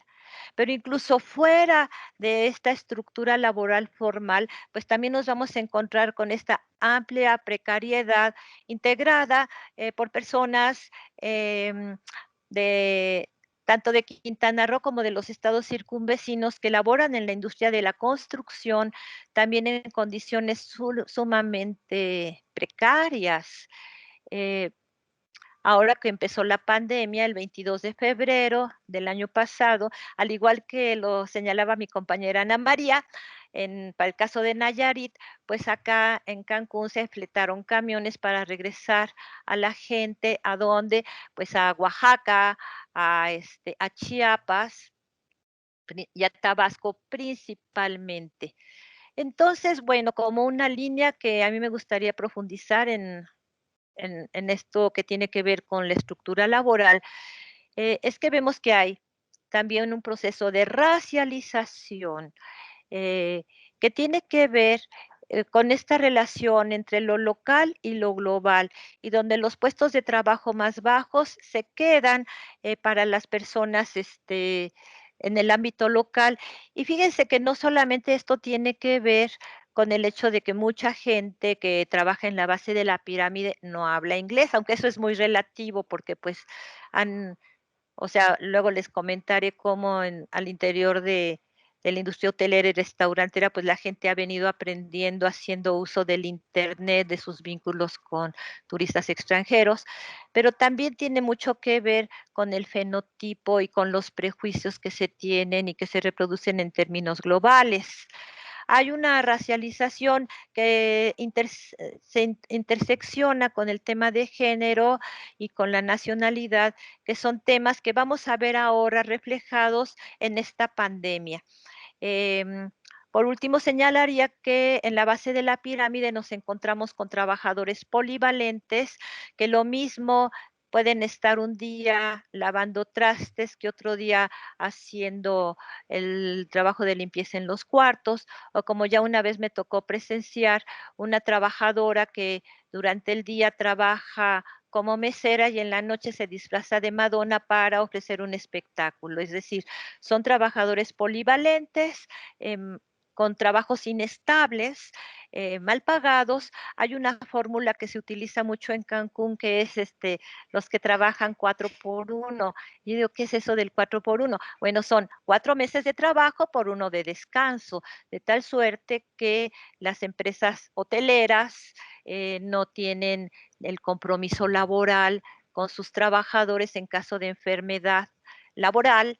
Pero incluso fuera de esta estructura laboral formal, pues también nos vamos a encontrar con esta amplia precariedad integrada por personas de tanto de Quintana Roo como de los estados circunvecinos que laboran en la industria de la construcción, también en condiciones sumamente precarias. Ahora que empezó la pandemia, el 22 de febrero del año pasado, al igual que lo señalaba mi compañera Ana María, para el caso de Nayarit, pues acá en Cancún se fletaron camiones para regresar a la gente, ¿a dónde? Pues a Oaxaca, a Chiapas y a Tabasco principalmente. Entonces, bueno, como una línea que a mí me gustaría profundizar en esto que tiene que ver con la estructura laboral, es que vemos que hay también un proceso de racialización que tiene que ver con esta relación entre lo local y lo global, y donde los puestos de trabajo más bajos se quedan para las personas en el ámbito local. Y fíjense que no solamente esto tiene que ver con el hecho de que mucha gente que trabaja en la base de la pirámide no habla inglés, aunque eso es muy relativo porque pues o sea, luego les comentaré cómo al interior de la industria hotelera y restaurantera, pues la gente ha venido aprendiendo, haciendo uso del Internet, de sus vínculos con turistas extranjeros, pero también tiene mucho que ver con el fenotipo y con los prejuicios que se tienen y que se reproducen en términos globales. hay una racialización que se intersecciona con el tema de género y con la nacionalidad, que son temas que vamos a ver ahora reflejados en esta pandemia. Por último, señalaría que en la base de la pirámide nos encontramos con trabajadores polivalentes, que lo mismo pueden estar un día lavando trastes que otro día haciendo el trabajo de limpieza en los cuartos, o como ya una vez me tocó presenciar, una trabajadora que durante el día trabaja como mesera y en la noche se disfraza de Madonna para ofrecer un espectáculo. Es decir, son trabajadores polivalentes, con trabajos inestables, mal pagados. Hay una fórmula que se utiliza mucho en Cancún, que es los que trabajan 4 por 1. Yo digo, ¿qué es eso del 4 por 1? Bueno, son 4 meses de trabajo por 1 de descanso, de tal suerte que las empresas hoteleras no tienen el compromiso laboral con sus trabajadores en caso de enfermedad laboral,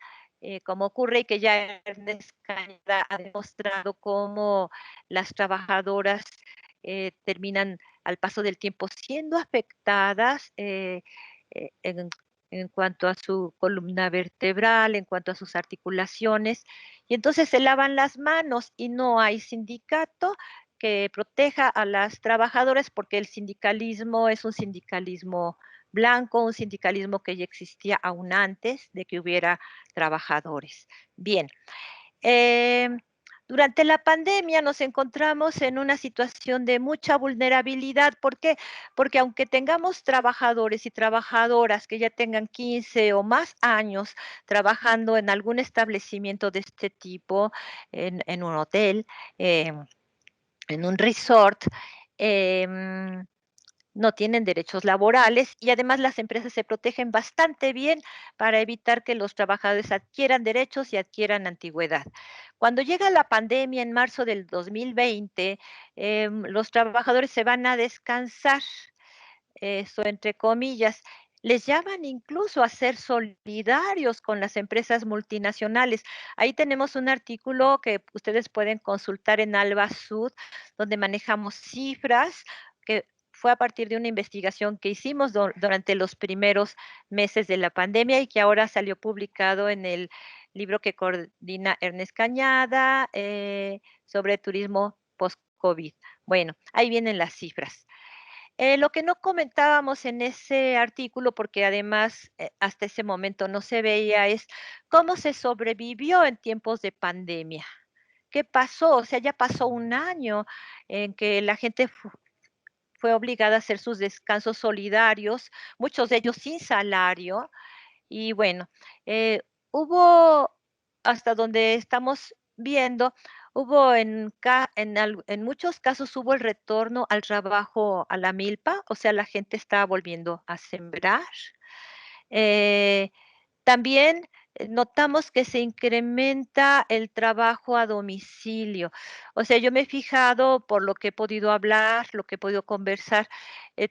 como ocurre, y que ya Ernest Cañada ha demostrado cómo las trabajadoras terminan al paso del tiempo siendo afectadas en cuanto a su columna vertebral, en cuanto a sus articulaciones, y entonces se lavan las manos y no hay sindicato que proteja a las trabajadoras, porque el sindicalismo es un sindicalismo blanco, un sindicalismo que ya existía aún antes de que hubiera trabajadores. Bien, durante la pandemia nos encontramos en una situación de mucha vulnerabilidad. ¿Por qué? Porque aunque tengamos trabajadores y trabajadoras que ya tengan 15 o más años trabajando en algún establecimiento de este tipo, en un hotel, en un resort, no tienen derechos laborales, y además las empresas se protegen bastante bien para evitar que los trabajadores adquieran derechos y adquieran antigüedad. Cuando llega la pandemia en marzo del 2020, los trabajadores se van a descansar, eso entre comillas. Les llaman incluso a ser solidarios con las empresas multinacionales. Ahí tenemos un artículo que ustedes pueden consultar en Alba Sud, donde manejamos cifras que fue a partir de una investigación que hicimos durante los primeros meses de la pandemia y que ahora salió publicado en el libro que coordina Ernest Cañada sobre turismo post-COVID. Bueno, ahí vienen las cifras. Lo que no comentábamos en ese artículo, porque además hasta ese momento no se veía, es cómo se sobrevivió en tiempos de pandemia. ¿Qué pasó? O sea, ya pasó un año en que la gente fue obligada a hacer sus descansos solidarios, muchos de ellos sin salario. Y bueno, hubo, hasta donde estamos viendo, hubo en muchos casos hubo el retorno al trabajo a la milpa, o sea, la gente estaba volviendo a sembrar. Eh, También notamos que se incrementa el trabajo a domicilio. O sea, yo me he fijado por lo que he podido hablar, lo que he podido conversar,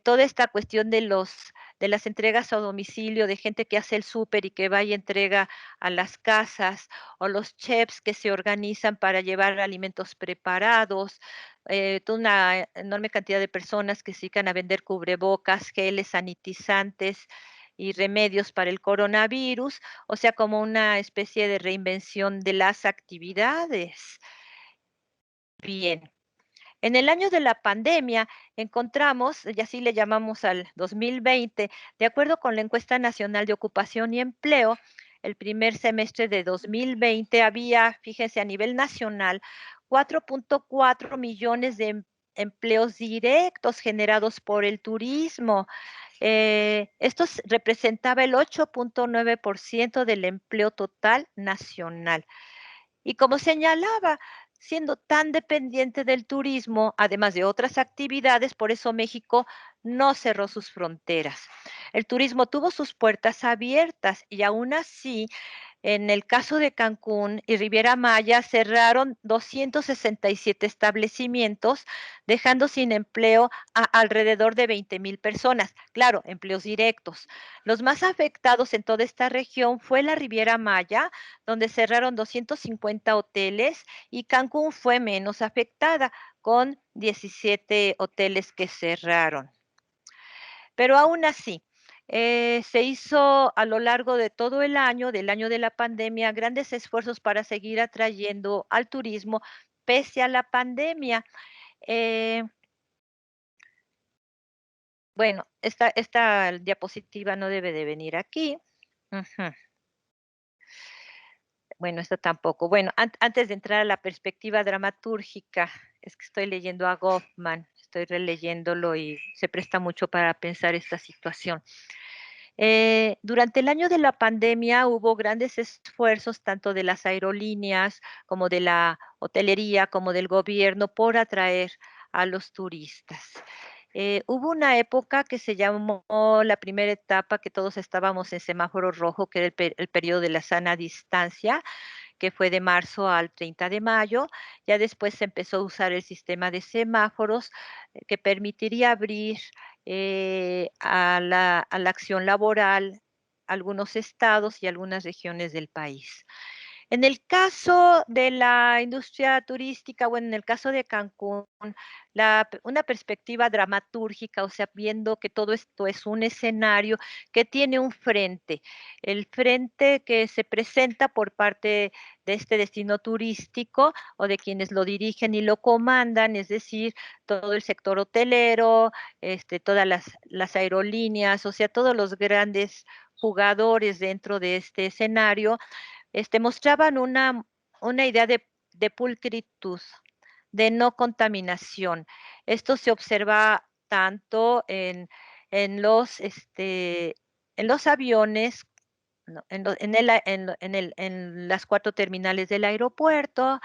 toda esta cuestión de las entregas a domicilio, de gente que hace el súper y que va y entrega a las casas, o los chefs que se organizan para llevar alimentos preparados, toda una enorme cantidad de personas que se dedican a vender cubrebocas, geles sanitizantes y remedios para el coronavirus, o sea, como una especie de reinvención de las actividades. Bien. En el año de la pandemia encontramos, y así le llamamos al 2020, de acuerdo con la encuesta nacional de ocupación y empleo, el primer semestre de 2020 había, fíjense, a nivel nacional, 4.4 millones de empleos directos generados por el turismo. Esto representaba el 8.9% del empleo total nacional. Y como señalaba, siendo tan dependiente del turismo, además de otras actividades, por eso México no cerró sus fronteras. El turismo tuvo sus puertas abiertas y aún así En el caso de Cancún y Riviera Maya cerraron 267 establecimientos, dejando sin empleo a alrededor de 20,000 personas. Claro, empleos directos. Los más afectados en toda esta región fue la Riviera Maya, donde cerraron 250 hoteles, y Cancún fue menos afectada, con 17 hoteles que cerraron. Pero aún así, se hizo a lo largo de todo el año, del año de la pandemia, grandes esfuerzos para seguir atrayendo al turismo pese a la pandemia. Eh, bueno, esta diapositiva no debe de venir aquí. Bueno, esta tampoco. Bueno, antes de entrar a la perspectiva dramatúrgica, es que estoy leyendo a Goffman, estoy releyéndolo y se presta mucho para pensar esta situación. Durante el año de la pandemia hubo grandes esfuerzos tanto de las aerolíneas como de la hotelería como del gobierno por atraer a los turistas. Hubo una época que se llamó la primera etapa, que todos estábamos en semáforo rojo, que era el periodo de la sana distancia, que fue de marzo al 30 de mayo. Ya después se empezó a usar el sistema de semáforos, que permitiría abrir a la acción laboral algunos estados y algunas regiones del país. En el caso de la industria turística, bueno, en el caso de Cancún, una perspectiva dramatúrgica, o sea, viendo que todo esto es un escenario que tiene un frente, el frente que se presenta por parte de este destino turístico o de quienes lo dirigen y lo comandan, es decir, todo el sector hotelero, todas las aerolíneas, o sea, todos los grandes jugadores dentro de este escenario, mostraban una idea de pulcritud, de no contaminación. Esto se observa tanto en los aviones, ¿no? En las 4 terminales del aeropuerto,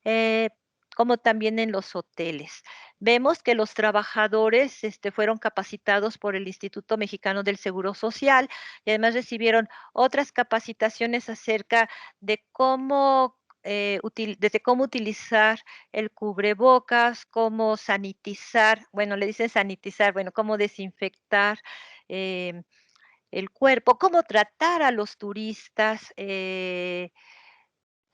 eh, como también en los hoteles. Vemos que los trabajadores fueron capacitados por el Instituto Mexicano del Seguro Social, y además recibieron otras capacitaciones acerca de desde cómo utilizar el cubrebocas, cómo sanitizar, bueno, le dicen sanitizar, bueno, cómo desinfectar el cuerpo, cómo tratar a los turistas,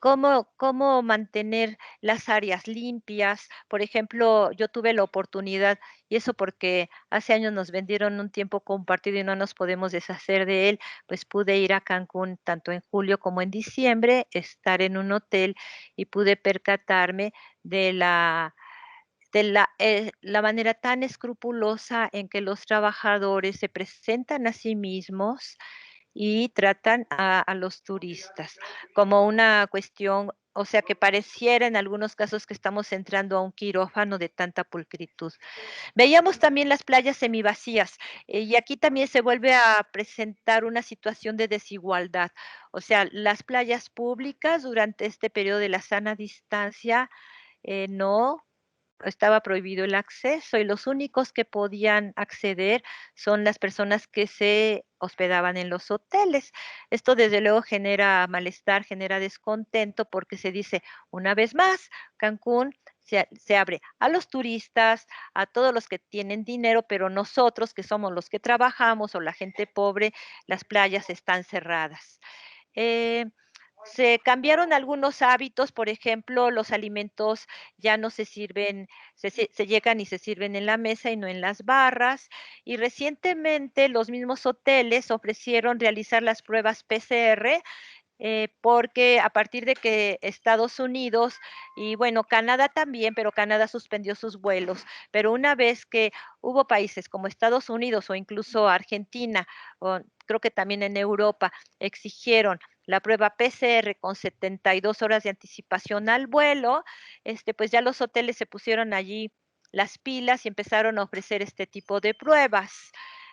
cómo mantener las áreas limpias. Por ejemplo, yo tuve la oportunidad, y eso porque hace años nos vendieron un tiempo compartido y no nos podemos deshacer de él, pues pude ir a Cancún tanto en julio como en diciembre, estar en un hotel, y pude percatarme de la manera tan escrupulosa en que los trabajadores se presentan a sí mismos y tratan a los turistas como una cuestión, o sea, que pareciera en algunos casos que estamos entrando a un quirófano de tanta pulcritud. Veíamos también las playas semivacías, y aquí también se vuelve a presentar una situación de desigualdad. O sea, las playas públicas durante este periodo de la sana distancia, no estaba prohibido el acceso, y los únicos que podían acceder son las personas que se hospedaban en los hoteles. Esto desde luego genera malestar, genera descontento, porque se dice una vez más, Cancún se abre a los turistas, a todos los que tienen dinero, pero nosotros que somos los que trabajamos o la gente pobre, las playas están cerradas. Eh, Se cambiaron algunos hábitos, por ejemplo, los alimentos ya no se sirven, se llegan y se sirven en la mesa y no en las barras. Y recientemente los mismos hoteles ofrecieron realizar las pruebas PCR, porque a partir de que Estados Unidos y bueno, Canadá también, pero Canadá suspendió sus vuelos, pero una vez que hubo países como Estados Unidos o incluso Argentina, o creo que también en Europa, exigieron la prueba PCR con 72 horas de anticipación al vuelo, pues ya los hoteles se pusieron allí las pilas y empezaron a ofrecer este tipo de pruebas.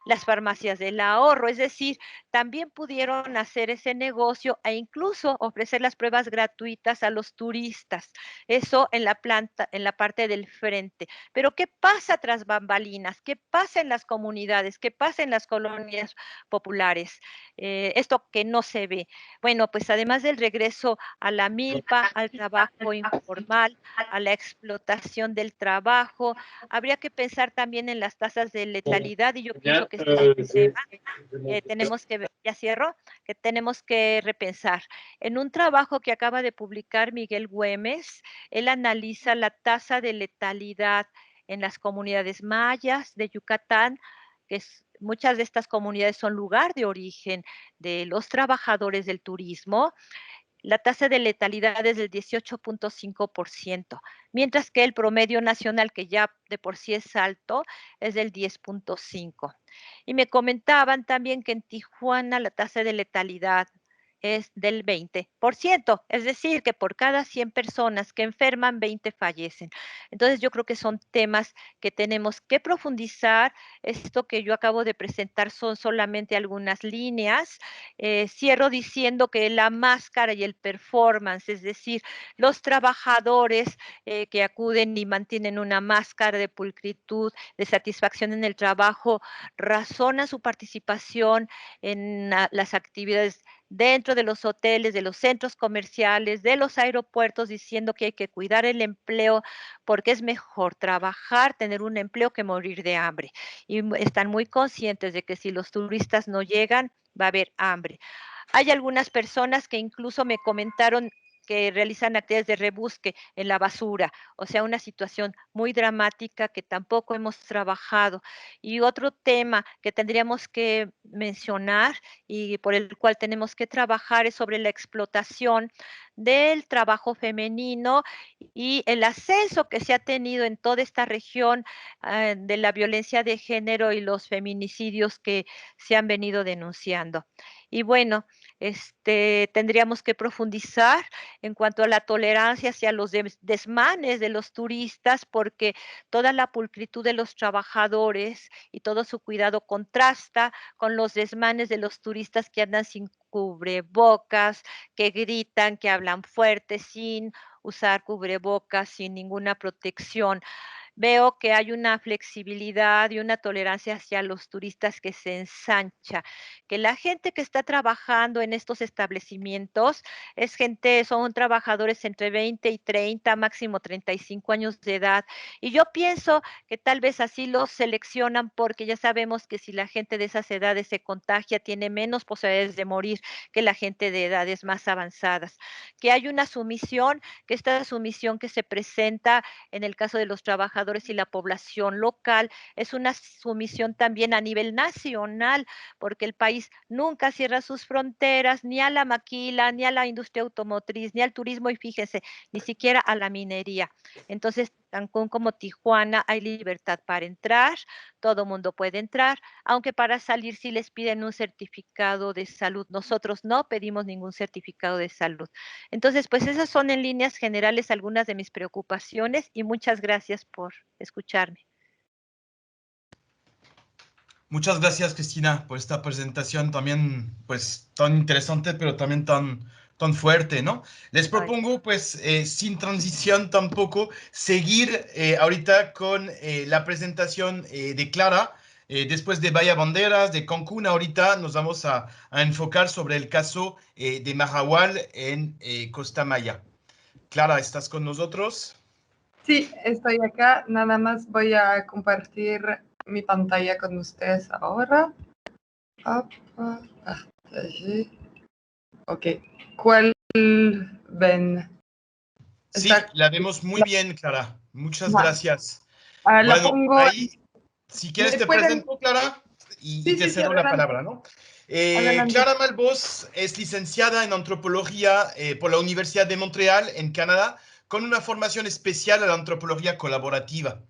las farmacias del ahorro, es decir, también pudieron hacer ese negocio e incluso ofrecer las pruebas gratuitas a los turistas. Eso en la planta, en la parte del frente. Pero ¿qué pasa tras bambalinas? ¿Qué pasa en las comunidades? ¿Qué pasa en las colonias populares? Esto que no se ve. Bueno, pues además del regreso a la milpa, al trabajo informal, a la explotación del trabajo, habría que pensar también en las tasas de letalidad y yo pienso que este es un tema que tenemos que, ya cierro, que tenemos que repensar. En un trabajo que acaba de publicar Miguel Güemes, él analiza la tasa de letalidad en las comunidades mayas de Yucatán, que muchas de estas comunidades son lugar de origen de los trabajadores del turismo. La tasa de letalidad es del 18.5%, mientras que el promedio nacional, que ya de por sí es alto, es del 10.5%. Y me comentaban también que en Tijuana la tasa de letalidad es del 20%, es decir, que por cada 100 personas que enferman, 20 fallecen. Entonces yo creo que son temas que tenemos que profundizar. Esto que yo acabo de presentar son solamente algunas líneas. Cierro diciendo que la máscara y el performance, es decir, los trabajadores que acuden y mantienen una máscara de pulcritud, de satisfacción en el trabajo, razonan su participación en las actividades dentro de los hoteles, de los centros comerciales, de los aeropuertos, diciendo que hay que cuidar el empleo porque es mejor trabajar, tener un empleo que morir de hambre. Y están muy conscientes de que si los turistas no llegan, va a haber hambre. Hay algunas personas que incluso me comentaron que realizan actividades de rebusque en la basura, o sea, una situación muy dramática que tampoco hemos trabajado. Y otro tema que tendríamos que mencionar y por el cual tenemos que trabajar es sobre la explotación del trabajo femenino y el ascenso que se ha tenido en toda esta región de la violencia de género y los feminicidios que se han venido denunciando. Y bueno, tendríamos que profundizar en cuanto a la tolerancia hacia los desmanes de los turistas, porque toda la pulcritud de los trabajadores y todo su cuidado contrasta con los desmanes de los turistas que andan sin cubrebocas, que gritan, que hablan fuerte, sin usar cubrebocas, sin ninguna protección. Veo que hay una flexibilidad y una tolerancia hacia los turistas que se ensancha, que la gente que está trabajando en estos establecimientos es gente, son trabajadores entre 20 y 30, máximo 35 años de edad. Y yo pienso que tal vez así los seleccionan porque ya sabemos que si la gente de esas edades se contagia, tiene menos posibilidades de morir que la gente de edades más avanzadas. Que hay una sumisión, que esta sumisión que se presenta en el caso de los trabajadores y la población local, es una sumisión también a nivel nacional, porque el país nunca cierra sus fronteras, ni a la maquila, ni a la industria automotriz, ni al turismo, y fíjense, ni siquiera a la minería. Entonces, Cancún como Tijuana hay libertad para entrar, todo mundo puede entrar, aunque para salir sí les piden un certificado de salud. Nosotros no pedimos ningún certificado de salud. Entonces, pues esas son en líneas generales algunas de mis preocupaciones y muchas gracias por escucharme. Muchas gracias, Cristina, por esta presentación también, pues, tan interesante, pero también tan fuerte, ¿no? Les propongo, pues, sin transición tampoco, seguir ahorita con la presentación de Clara. Después de Bahía Banderas, de Cancún, ahorita nos vamos a enfocar sobre el caso de Mahahual en Costa Maya. Clara, ¿estás con nosotros? Sí, estoy acá. Nada más voy a compartir mi pantalla con ustedes ahora. Allí. Ok. ¿Cuál ven? Sí, la vemos muy bien, Clara. Muchas gracias. La Bueno, pongo. ahí, si quieres te presento, Clara, y te cedo la adelante. palabra, ¿no? Adelante. Clara Malbos es licenciada en antropología por la Universidad de Montreal, en Canadá, con una formación especial en la antropología colaborativa.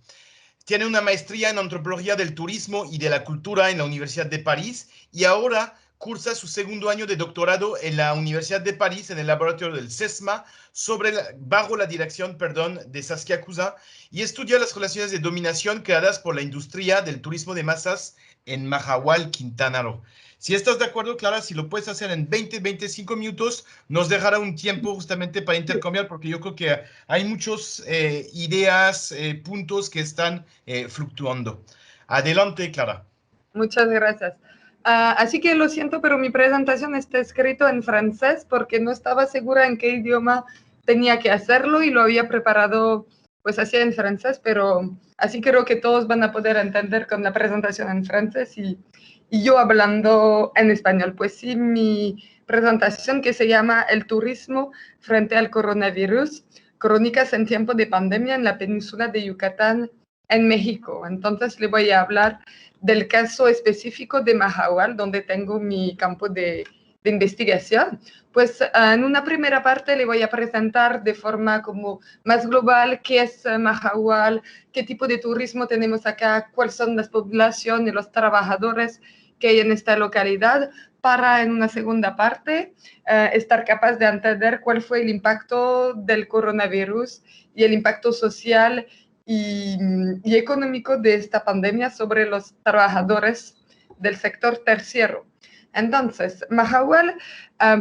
Tiene una maestría en antropología del turismo y de la cultura en la Universidad de París y ahora cursa su segundo año de doctorado en la Universidad de París, en el laboratorio del CESMA, bajo la dirección, de Saskia Cousin, y estudia las relaciones de dominación creadas por la industria del turismo de masas en Mahahual, Quintana Roo. Si estás de acuerdo, Clara, si lo puedes hacer en 20-25 minutos, nos dejará un tiempo justamente para intercambiar, porque yo creo que hay muchas ideas, puntos que están fluctuando. Adelante, Clara. Muchas gracias. Así que lo siento, pero mi presentación está escrito en francés porque no estaba segura en qué idioma tenía que hacerlo y lo había preparado pues así en francés, pero así creo que todos van a poder entender con la presentación en francés y yo hablando en español. Pues sí, mi presentación que se llama El turismo frente al coronavirus, crónicas en tiempo de pandemia en la península de Yucatán, en México. Entonces le voy a hablar del caso específico de Mahahual, donde tengo mi campo de investigación. Pues en una primera parte le voy a presentar de forma como más global qué es Mahahual, qué tipo de turismo tenemos acá, cuáles son las poblaciones, los trabajadores que hay en esta localidad, para en una segunda parte estar capaz de entender cuál fue el impacto del coronavirus y el impacto social y económico de esta pandemia sobre los trabajadores del sector terciario. Entonces, Mahahual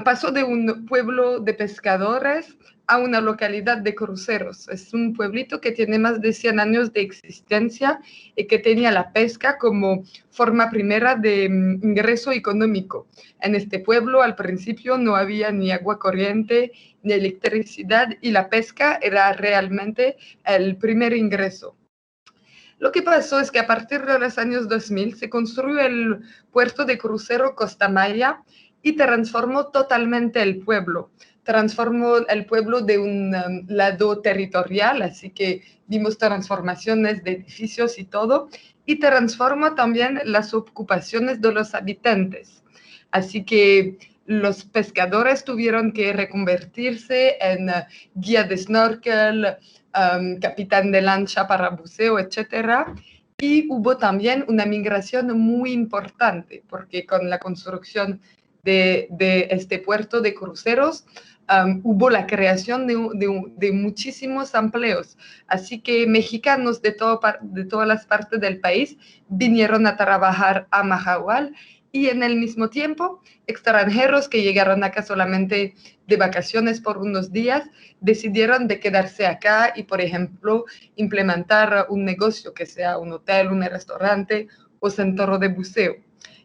pasó de un pueblo de pescadores a una localidad de cruceros. Es un pueblito que tiene más de 100 años de existencia y que tenía la pesca como forma primera de ingreso económico. En este pueblo al principio no había ni agua corriente ni electricidad y la pesca era realmente el primer ingreso. Lo que pasó es que a partir de los años 2000 se construyó el puerto de crucero Costa Maya y transformó totalmente el pueblo. Transformó el pueblo de un lado territorial, así que vimos transformaciones de edificios y todo, y transformó también las ocupaciones de los habitantes. Así que los pescadores tuvieron que reconvertirse en guía de snorkel, capitán de lancha para buceo, etc. Y hubo también una migración muy importante, porque con la construcción de este puerto de cruceros, hubo la creación de muchísimos empleos. Así que mexicanos de todas las partes del país vinieron a trabajar a Mahahual y en el mismo tiempo extranjeros que llegaron acá solamente de vacaciones por unos días decidieron de quedarse acá y, por ejemplo, implementar un negocio que sea un hotel, un restaurante o centro de buceo.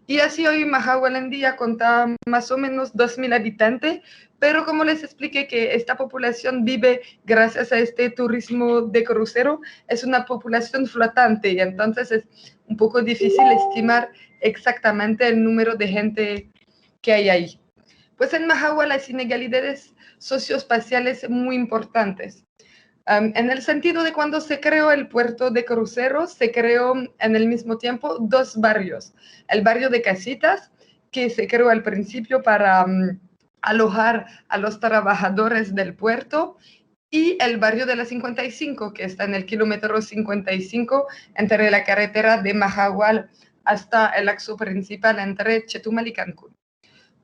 Y así hoy Mahahual en día cuenta más o menos 2.000 habitantes, pero como les expliqué que esta población vive gracias a este turismo de crucero, es una población flotante y entonces es un poco difícil estimar exactamente el número de gente que hay ahí. Pues en Mahahual hay inegalidades socioespaciales muy importantes. En el sentido de cuando se creó el puerto de cruceros, se creó en el mismo tiempo dos barrios. El barrio de Casitas, que se creó al principio para alojar a los trabajadores del puerto, y el barrio de la 55, que está en el kilómetro 55 entre la carretera de Mahahual hasta el axo principal entre Chetumal y Cancún.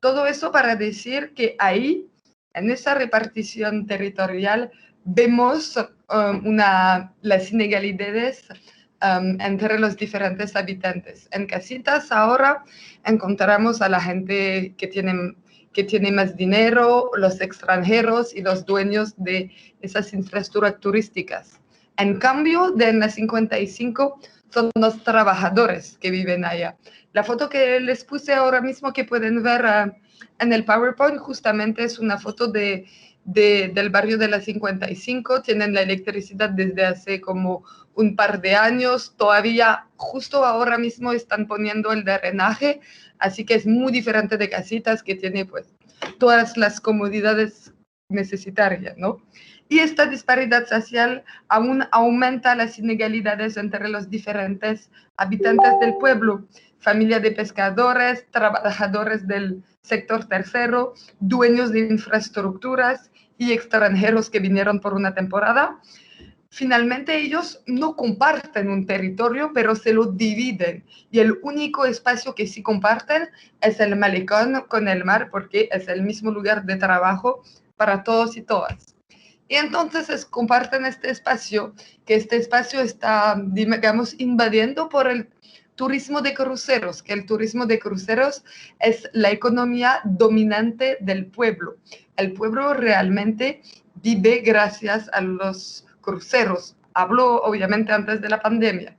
Todo eso para decir que ahí, en esa repartición territorial, vemos las inegalidades entre los diferentes habitantes. En Casitas ahora encontramos a la gente que tiene más dinero, los extranjeros y los dueños de esas infraestructuras turísticas. En cambio, en la 55 son los trabajadores que viven allá. La foto que les puse ahora mismo que pueden ver en el PowerPoint justamente es una foto del barrio de la 55. Tienen la electricidad desde hace como un par de años. Todavía justo ahora mismo están poniendo el drenaje, así que es muy diferente de Casitas que tiene pues todas las comodidades necesarias, ¿no? Y esta disparidad social aún aumenta las inegalidades entre los diferentes habitantes del pueblo. Familia de pescadores, trabajadores del sector tercero, dueños de infraestructuras y extranjeros que vinieron por una temporada. finalmente ellos no comparten un territorio, pero se lo dividen. Y el único espacio que sí comparten es el malecón con el mar, porque es el mismo lugar de trabajo para todos y todas. Y entonces comparten este espacio, que este espacio está, digamos, invadiendo por el turismo de cruceros, que el turismo de cruceros es la economía dominante del pueblo. El pueblo realmente vive gracias a los cruceros. Hablo obviamente antes de la pandemia.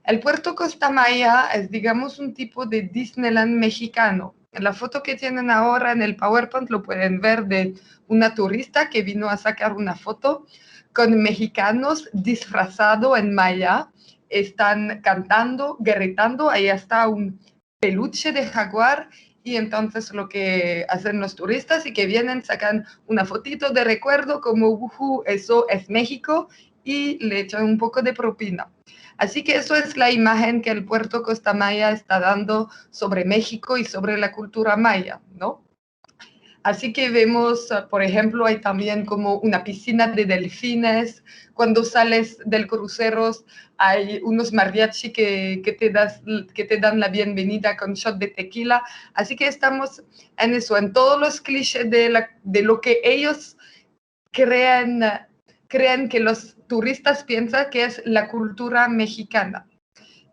El puerto Costa Maya es, digamos, un tipo de Disneyland mexicano. En la foto que tienen ahora en el PowerPoint lo pueden ver de una turista que vino a sacar una foto con mexicanos disfrazados en maya. Están cantando, gritando, ahí está un peluche de jaguar y entonces lo que hacen los turistas y que vienen sacan una fotito de recuerdo como eso es México y le echan un poco de propina. Así que eso es la imagen que el puerto Costa Maya está dando sobre México y sobre la cultura maya, ¿no? Así que vemos, por ejemplo, hay también como una piscina de delfines. Cuando sales del crucero hay unos mariachi que te dan la bienvenida con shot de tequila. Así que estamos en eso, en todos los clichés de lo que ellos creen que los turistas piensan que es la cultura mexicana.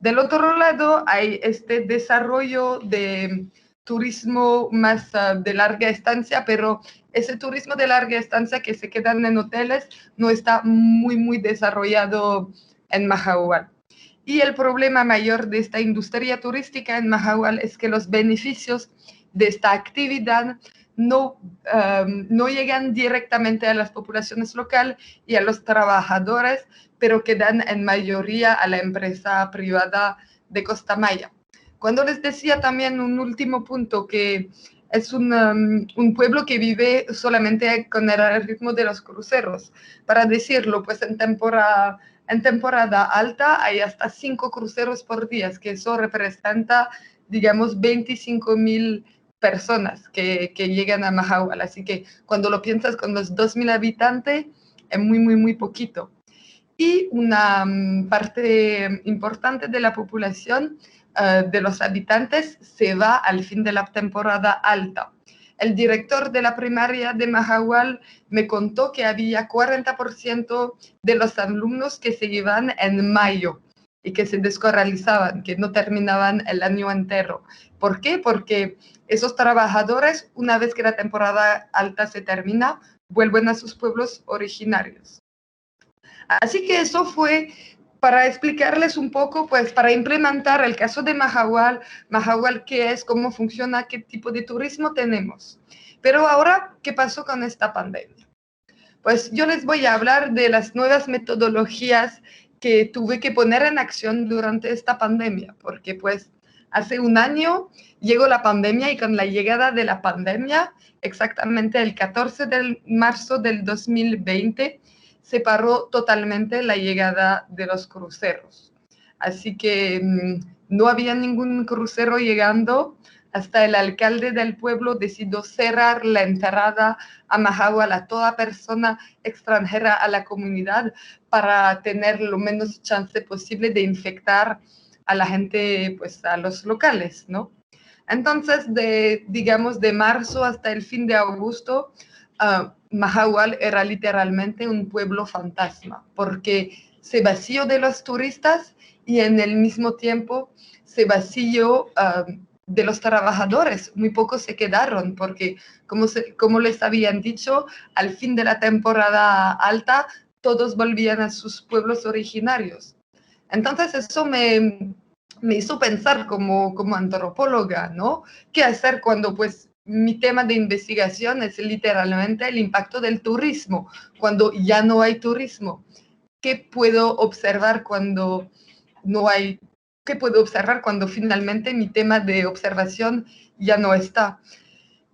Del otro lado hay este desarrollo de turismo más de larga estancia, pero ese turismo de larga estancia que se quedan en hoteles no está muy desarrollado en Mahahual. Y el problema mayor de esta industria turística en Mahahual es que los beneficios de esta actividad no llegan directamente a las poblaciones locales y a los trabajadores, pero que dan en mayoría a la empresa privada de Costa Maya. Cuando les decía también un último punto, que es un pueblo que vive solamente con el ritmo de los cruceros, para decirlo, pues en temporada alta hay hasta 5 cruceros por día, que eso representa, digamos, 25,000 personas que llegan a Mahahual. Así que cuando lo piensas con los 2,000 habitantes, es muy poquito. Y una parte importante de la población, de los habitantes, se va al fin de la temporada alta. El director de la primaria de Mahahual me contó que había 40% de los alumnos que se iban en mayo y que se descorralizaban, que no terminaban el año entero. ¿Por qué? Porque esos trabajadores, una vez que la temporada alta se termina, vuelven a sus pueblos originarios. Así que eso fue para explicarles un poco, pues para implementar el caso de Mahahual, qué es, cómo funciona, qué tipo de turismo tenemos. Pero ahora, ¿qué pasó con esta pandemia? Pues yo les voy a hablar de las nuevas metodologías que tuve que poner en acción durante esta pandemia, porque pues hace un año llegó la pandemia y con la llegada de la pandemia, exactamente el 14 de marzo del 2020, se paró totalmente la llegada de los cruceros. Así que no había ningún crucero llegando hasta el alcalde del pueblo decidió cerrar la entrada a Mahahual a toda persona extranjera a la comunidad para tener lo menos chance posible de infectar a la gente, pues a los locales, ¿no? Entonces, digamos, de marzo hasta el fin de agosto, Mahahual era literalmente un pueblo fantasma, porque se vació de los turistas y en el mismo tiempo se vació de los trabajadores. Muy pocos se quedaron, porque como les habían dicho, al fin de la temporada alta, todos volvían a sus pueblos originarios. Entonces eso me hizo pensar como antropóloga, ¿no? ¿Qué hacer cuando pues mi tema de investigación es literalmente el impacto del turismo, cuando ya no hay turismo? ¿Qué puedo observar cuando no hay? ¿Qué puedo observar cuando finalmente mi tema de observación ya no está?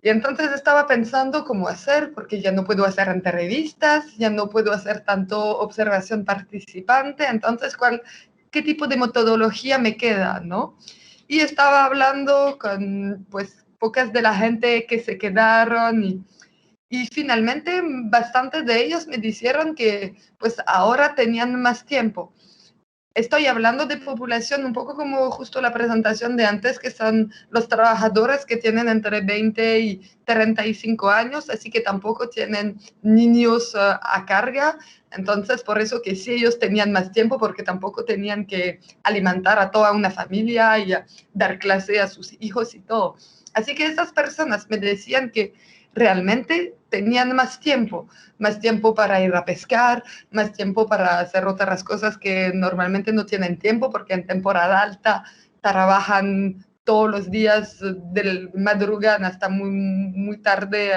Y entonces estaba pensando cómo hacer, porque ya no puedo hacer entrevistas, ya no puedo hacer tanto observación participante, entonces ¿qué tipo de metodología me queda, no? Y estaba hablando con, pues, pocas de la gente que se quedaron Y finalmente, bastantes de ellos me dijeron que pues ahora tenían más tiempo. Estoy hablando de población un poco como justo la presentación de antes, que son los trabajadores que tienen entre 20 y 35 años, así que tampoco tienen niños a carga. Entonces, por eso que sí, ellos tenían más tiempo, porque tampoco tenían que alimentar a toda una familia y dar clase a sus hijos y todo. Así que esas personas me decían que realmente tenían más tiempo para ir a pescar, más tiempo para hacer otras cosas que normalmente no tienen tiempo, porque en temporada alta trabajan todos los días, del madrugan hasta muy tarde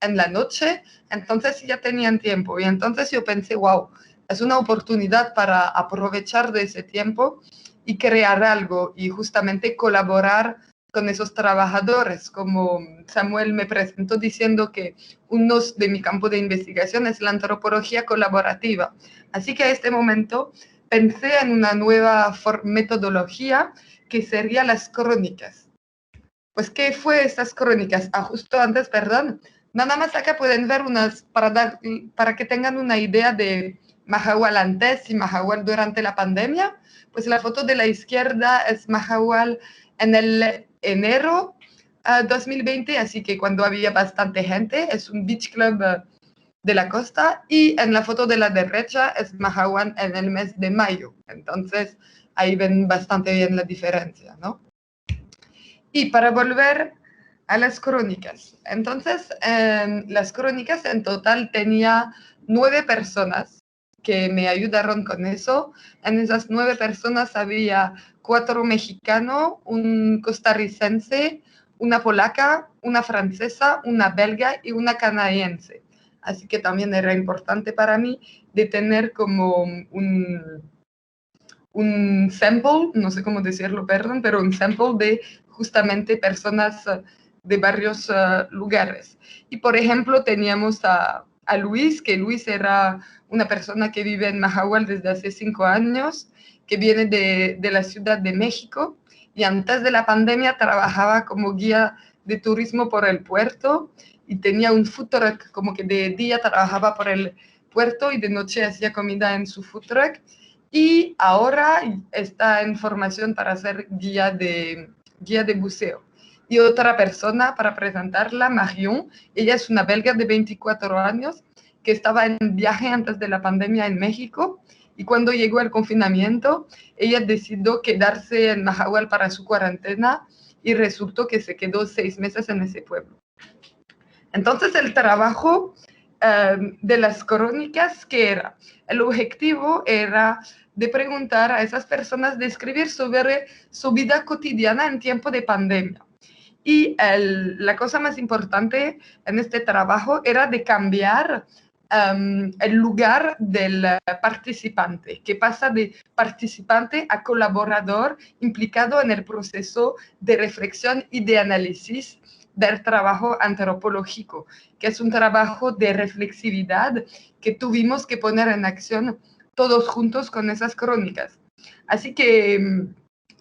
en la noche, entonces ya tenían tiempo. Y entonces yo pensé, wow, es una oportunidad para aprovechar de ese tiempo y crear algo y justamente colaborar con esos trabajadores, como Samuel me presentó diciendo que uno de mi campo de investigación es la antropología colaborativa. Así que a este momento pensé en una nueva metodología que sería las crónicas. Pues, ¿qué fue estas crónicas? Justo antes, perdón, nada más acá pueden ver unas, para que tengan una idea de Mahahual antes y Mahahual durante la pandemia. Pues la foto de la izquierda es Mahahual en el enero 2020, así que cuando había bastante gente, es un beach club de la costa, y en la foto de la derecha es Mahahual en el mes de mayo. Entonces, ahí ven bastante bien la diferencia, ¿no? Y para volver a las crónicas. Entonces, las crónicas en total tenía 9 personas que me ayudaron con eso. En esas 9 personas había 4 mexicanos, un costarricense, una polaca, una francesa, una belga y una canadiense. Así que también era importante para mí de tener como un sample, no sé cómo decirlo, perdón, pero un sample de justamente personas de varios lugares. Y por ejemplo, teníamos a Luis, que Luis era una persona que vive en Mahahual desde hace 5 años, que viene de la Ciudad de México, y antes de la pandemia trabajaba como guía de turismo por el puerto, y tenía un food truck, como que de día trabajaba por el puerto y de noche hacía comida en su food truck. Y ahora está en formación para ser guía de buceo. Y otra persona para presentarla, Marion, ella es una belga de 24 años que estaba en viaje antes de la pandemia en México, y cuando llegó el confinamiento, ella decidió quedarse en Mahahual para su cuarentena y resultó que se quedó 6 meses en ese pueblo. Entonces el trabajo de las crónicas, ¿qué era? El objetivo era de preguntar a esas personas, de escribir sobre su vida cotidiana en tiempo de pandemia. Y la cosa más importante en este trabajo era de cambiar el lugar del participante, que pasa de participante a colaborador implicado en el proceso de reflexión y de análisis del trabajo antropológico, que es un trabajo de reflexividad que tuvimos que poner en acción todos juntos con esas crónicas. Así que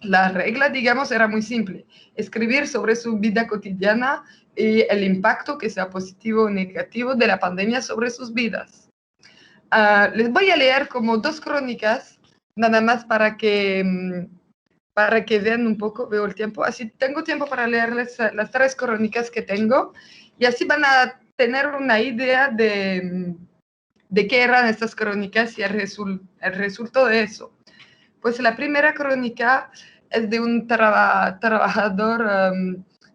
la regla, digamos, era muy simple: escribir sobre su vida cotidiana y el impacto, que sea positivo o negativo, de la pandemia sobre sus vidas. Les voy a leer como 2 crónicas, nada más para que vean un poco, veo el tiempo, así tengo tiempo para leerles las 3 crónicas que tengo, y así van a tener una idea de qué eran estas crónicas y el resultado de eso. Pues la primera crónica es de un trabajador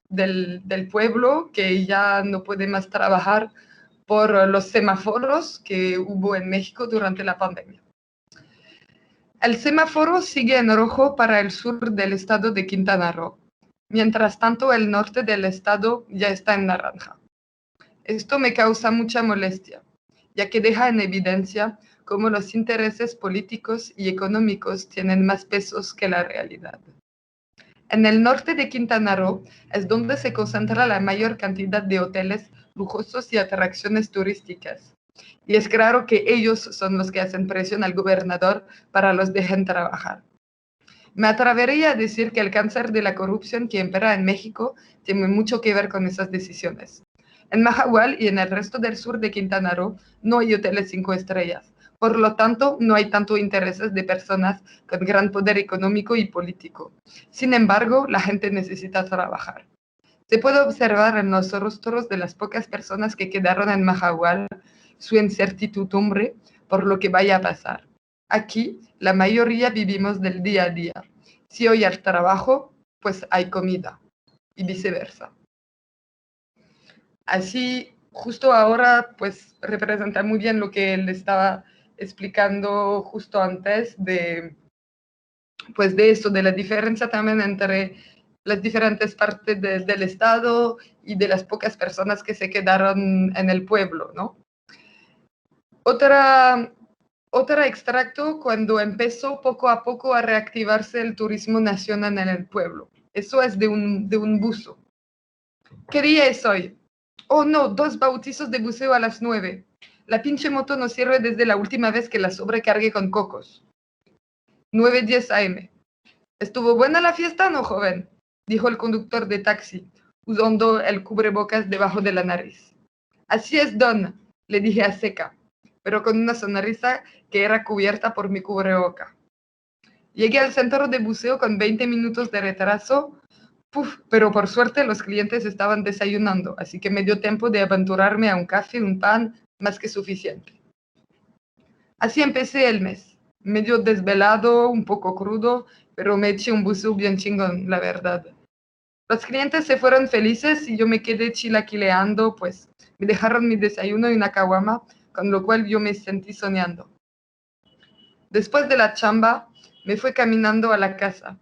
del pueblo que ya no puede más trabajar por los semáforos que hubo en México durante la pandemia. El semáforo sigue en rojo para el sur del estado de Quintana Roo. Mientras tanto, el norte del estado ya está en naranja. Esto me causa mucha molestia, ya que deja en evidencia cómo los intereses políticos y económicos tienen más pesos que la realidad. En el norte de Quintana Roo es donde se concentra la mayor cantidad de hoteles lujosos y atracciones turísticas. Y es claro que ellos son los que hacen presión al gobernador para los dejen trabajar. Me atrevería a decir que el cáncer de la corrupción que impera en México tiene mucho que ver con esas decisiones. En Mahahual y en el resto del sur de Quintana Roo no hay hoteles 5 estrellas. Por lo tanto, no hay tanto intereses de personas con gran poder económico y político. Sin embargo, la gente necesita trabajar. Se puede observar en los rostros de las pocas personas que quedaron en Mahahual su incertidumbre por lo que vaya a pasar. Aquí, la mayoría vivimos del día a día. Si hoy hay trabajo, pues hay comida, y viceversa. Así, justo ahora, pues representa muy bien lo que él estaba explicando justo antes de eso, de la diferencia también entre las diferentes partes del Estado y de las pocas personas que se quedaron en el pueblo, ¿no? Otro extracto cuando empezó poco a poco a reactivarse el turismo nacional en el pueblo. Eso es de un buzo. ¿Qué día es hoy? Oh no, 2 bautizos de buceo a las 9. La pinche moto no sirve desde la última vez que la sobrecargué con cocos. 9:10 AM. ¿Estuvo buena la fiesta, no, joven?, dijo el conductor de taxi, usando el cubrebocas debajo de la nariz. Así es, don, le dije a seca, pero con una sonrisa que era cubierta por mi cubreboca. Llegué al centro de buceo con 20 minutos de retraso, pero por suerte los clientes estaban desayunando, así que me dio tiempo de aventurarme a un café y un pan más que suficiente. Así empecé el mes, medio desvelado, un poco crudo, pero me eché un buceo bien chingón, la verdad. Los clientes se fueron felices y yo me quedé chilaquileando, pues me dejaron mi desayuno y una caguama, con lo cual yo me sentí soñando. Después de la chamba, me fui caminando a la casa.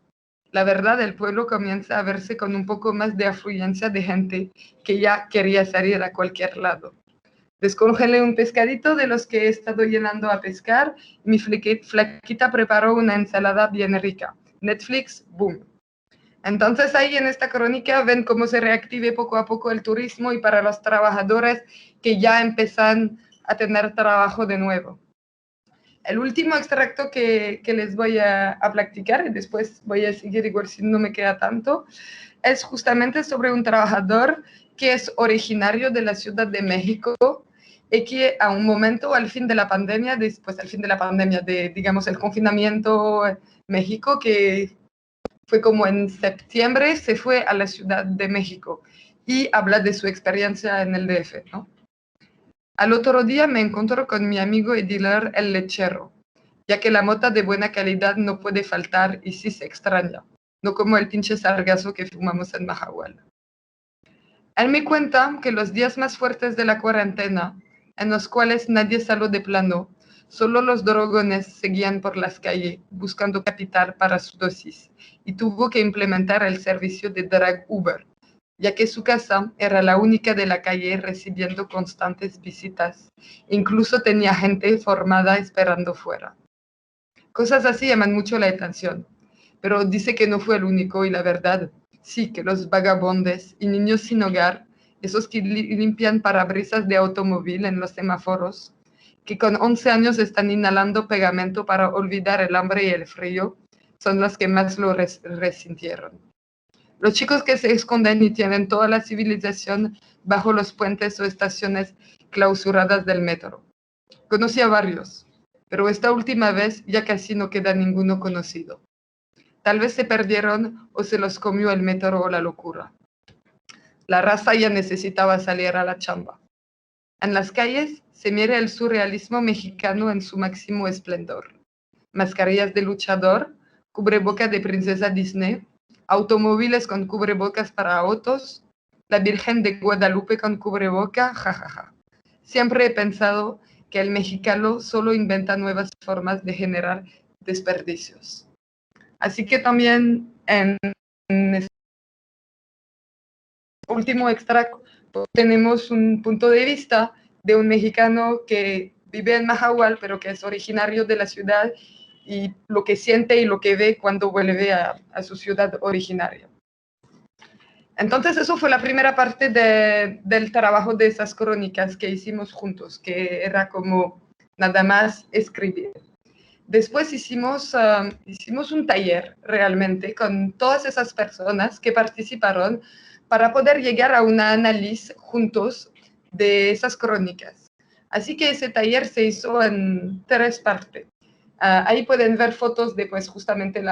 La verdad, el pueblo comienza a verse con un poco más de afluencia de gente que ya quería salir a cualquier lado. Descongelé un pescadito de los que he estado llenando a pescar y mi flaquita preparó una ensalada bien rica. Netflix, boom. Entonces ahí en esta crónica ven cómo se reactive poco a poco el turismo y para los trabajadores que ya empiezan a tener trabajo de nuevo. El último extracto que les voy a platicar, y después voy a seguir igual si no me queda tanto, es justamente sobre un trabajador que es originario de la Ciudad de México y que a un momento al fin de la pandemia, después al fin de la pandemia, digamos el confinamiento en México, que fue como en septiembre, se fue a la Ciudad de México y habla de su experiencia en el DF, ¿no? Al otro día me encontró con mi amigo y dealer el lechero, ya que la mota de buena calidad no puede faltar y sí se extraña, no como el pinche sargazo que fumamos en Mahahual. Él me cuenta que los días más fuertes de la cuarentena, en los cuales nadie salió de plano, solo los drogones seguían por las calles buscando capital para su dosis y tuvo que implementar el servicio de drag Uber, ya que su casa era la única de la calle recibiendo constantes visitas. Incluso tenía gente formada esperando fuera. Cosas así llaman mucho la atención, pero dice que no fue el único y la verdad, sí que los vagabundos y niños sin hogar, esos que limpian parabrisas de automóvil en los semáforos, que con 11 años están inhalando pegamento para olvidar el hambre y el frío, son los que más lo resintieron. Los chicos que se esconden y tienen toda la civilización bajo los puentes o estaciones clausuradas del metro. Conocí a varios, pero esta última vez ya casi no queda ninguno conocido. Tal vez se perdieron o se los comió el metro o la locura. La raza ya necesitaba salir a la chamba. En las calles se mira el surrealismo mexicano en su máximo esplendor. Mascarillas de luchador, cubreboca de princesa Disney, automóviles con cubrebocas para autos, la Virgen de Guadalupe con cubreboca, jajaja. Siempre he pensado que el mexicano solo inventa nuevas formas de generar desperdicios. Así que también en este último extracto tenemos un punto de vista de un mexicano que vive en Mahahual, pero que es originario de la ciudad y lo que siente y lo que ve cuando vuelve a su ciudad originaria. Entonces, eso fue la primera parte del trabajo de esas crónicas que hicimos juntos, que era como nada más escribir. Después hicimos un taller realmente con todas esas personas que participaron para poder llegar a un análisis juntos de esas crónicas. Así que ese taller se hizo en 3 partes. Ahí pueden ver fotos de pues justamente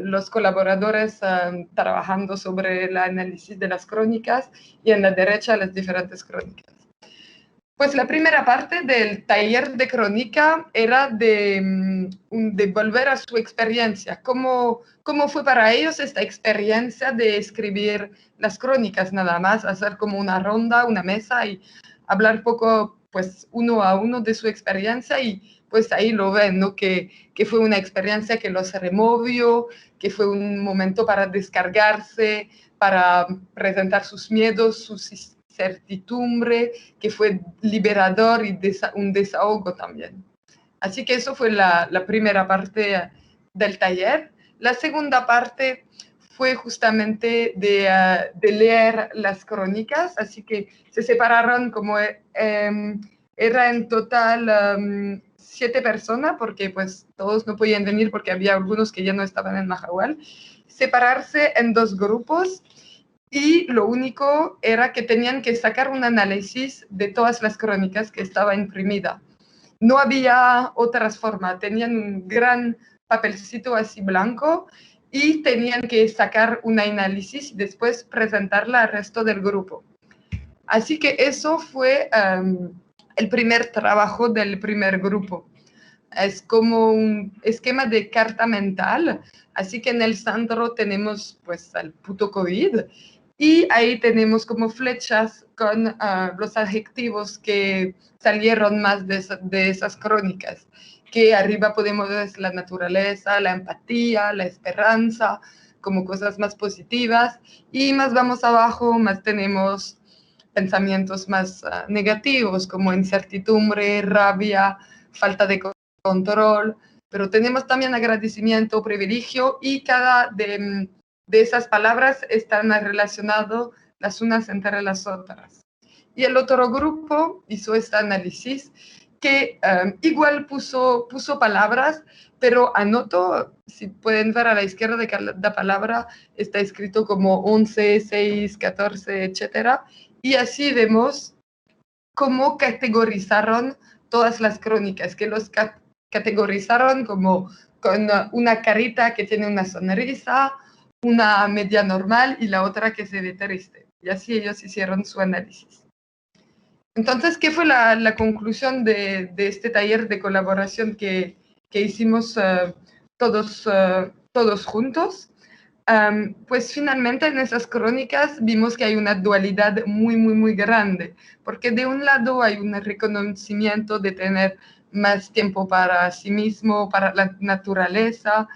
los colaboradores trabajando sobre el análisis de las crónicas, y en la derecha las diferentes crónicas. Pues la primera parte del taller de crónica era de volver a su experiencia. ¿Cómo fue para ellos esta experiencia de escribir las crónicas? Nada más hacer como una ronda, una mesa y hablar poco, pues uno a uno de su experiencia, y pues ahí lo ven, ¿no? Que fue una experiencia que los removió, que fue un momento para descargarse, para presentar sus miedos, sus certidumbre, que fue liberador y un desahogo también. Así que eso fue la primera parte del taller. La segunda parte fue justamente de leer las crónicas, así que se separaron como era en total 7 personas, porque pues todos no podían venir porque había algunos que ya no estaban en Mahahual. Separarse en 2 grupos, y lo único era que tenían que sacar un análisis de todas las crónicas que estaba imprimida. No había otras formas, tenían un gran papelcito así blanco y tenían que sacar un análisis y después presentarla al resto del grupo. Así que eso fue el primer trabajo del primer grupo. Es como un esquema de carta mental, así que en el centro tenemos pues al puto COVID, y ahí tenemos como flechas con los adjetivos que salieron más de esas crónicas, que arriba podemos ver la naturaleza, la empatía, la esperanza, como cosas más positivas, y más vamos abajo, más tenemos pensamientos más negativos, como incertidumbre, rabia, falta de control, pero tenemos también agradecimiento, privilegio, y cada de esas palabras están relacionadas las unas entre las otras. Y el otro grupo hizo este análisis que igual puso palabras, pero anotó, si pueden ver a la izquierda de cada palabra, está escrito como 11, 6, 14, etcétera, y así vemos cómo categorizaron todas las crónicas, que los categorizaron como con una carita que tiene una sonrisa, una media normal y la otra que se ve triste. Y así ellos hicieron su análisis. Entonces, ¿qué fue la conclusión de este taller de colaboración que hicimos todos juntos? Pues finalmente en esas crónicas vimos que hay una dualidad muy, muy, muy grande, porque de un lado hay un reconocimiento de tener más tiempo para sí mismo, para la naturaleza.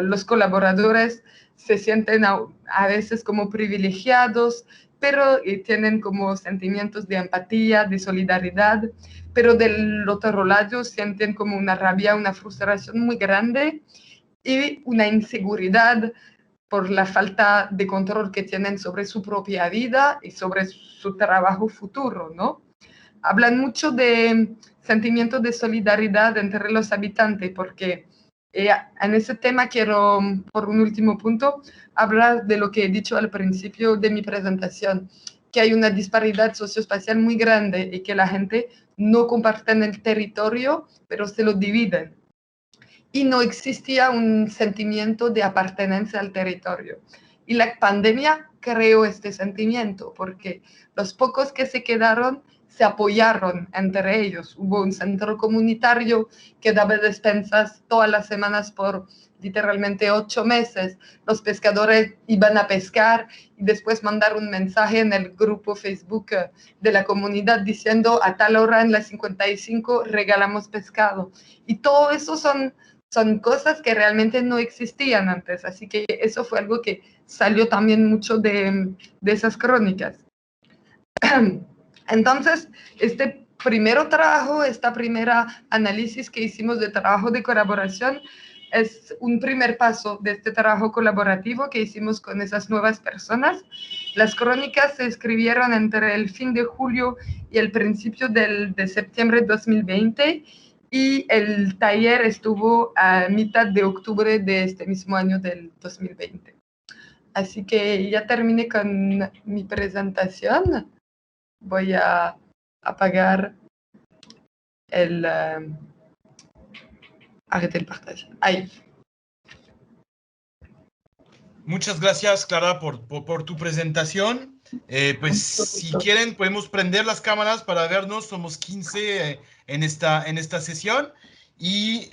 Los colaboradores se sienten a veces como privilegiados, pero tienen como sentimientos de empatía, de solidaridad, pero del otro lado sienten como una rabia, una frustración muy grande y una inseguridad por la falta de control que tienen sobre su propia vida y sobre su trabajo futuro, ¿no? Hablan mucho de sentimientos de solidaridad entre los habitantes, porque en ese tema quiero, por un último punto, hablar de lo que he dicho al principio de mi presentación, que hay una disparidad socioespacial muy grande y que la gente no comparte en el territorio, pero se lo dividen. Y no existía un sentimiento de pertenencia al territorio. Y la pandemia creó este sentimiento, porque los pocos que se quedaron se apoyaron entre ellos. Hubo un centro comunitario que daba despensas todas las semanas por literalmente 8 meses. Los pescadores iban a pescar y después mandar un mensaje en el grupo Facebook de la comunidad diciendo a tal hora en las 55 regalamos pescado. Y todo eso son cosas que realmente no existían antes, así que eso fue algo que salió también mucho de esas crónicas. Entonces, este primero trabajo, esta primera análisis que hicimos de trabajo de colaboración, es un primer paso de este trabajo colaborativo que hicimos con esas nuevas personas. Las crónicas se escribieron entre el fin de julio y el principio de septiembre de 2020, y el taller estuvo a mitad de octubre de este mismo año del 2020. Así que ya terminé con mi presentación. Voy a apagar el... arrêter el partage. Ahí. Muchas gracias, Clara, por tu presentación. Pues si quieren, podemos prender las cámaras para vernos. Somos 15 en esta sesión. Y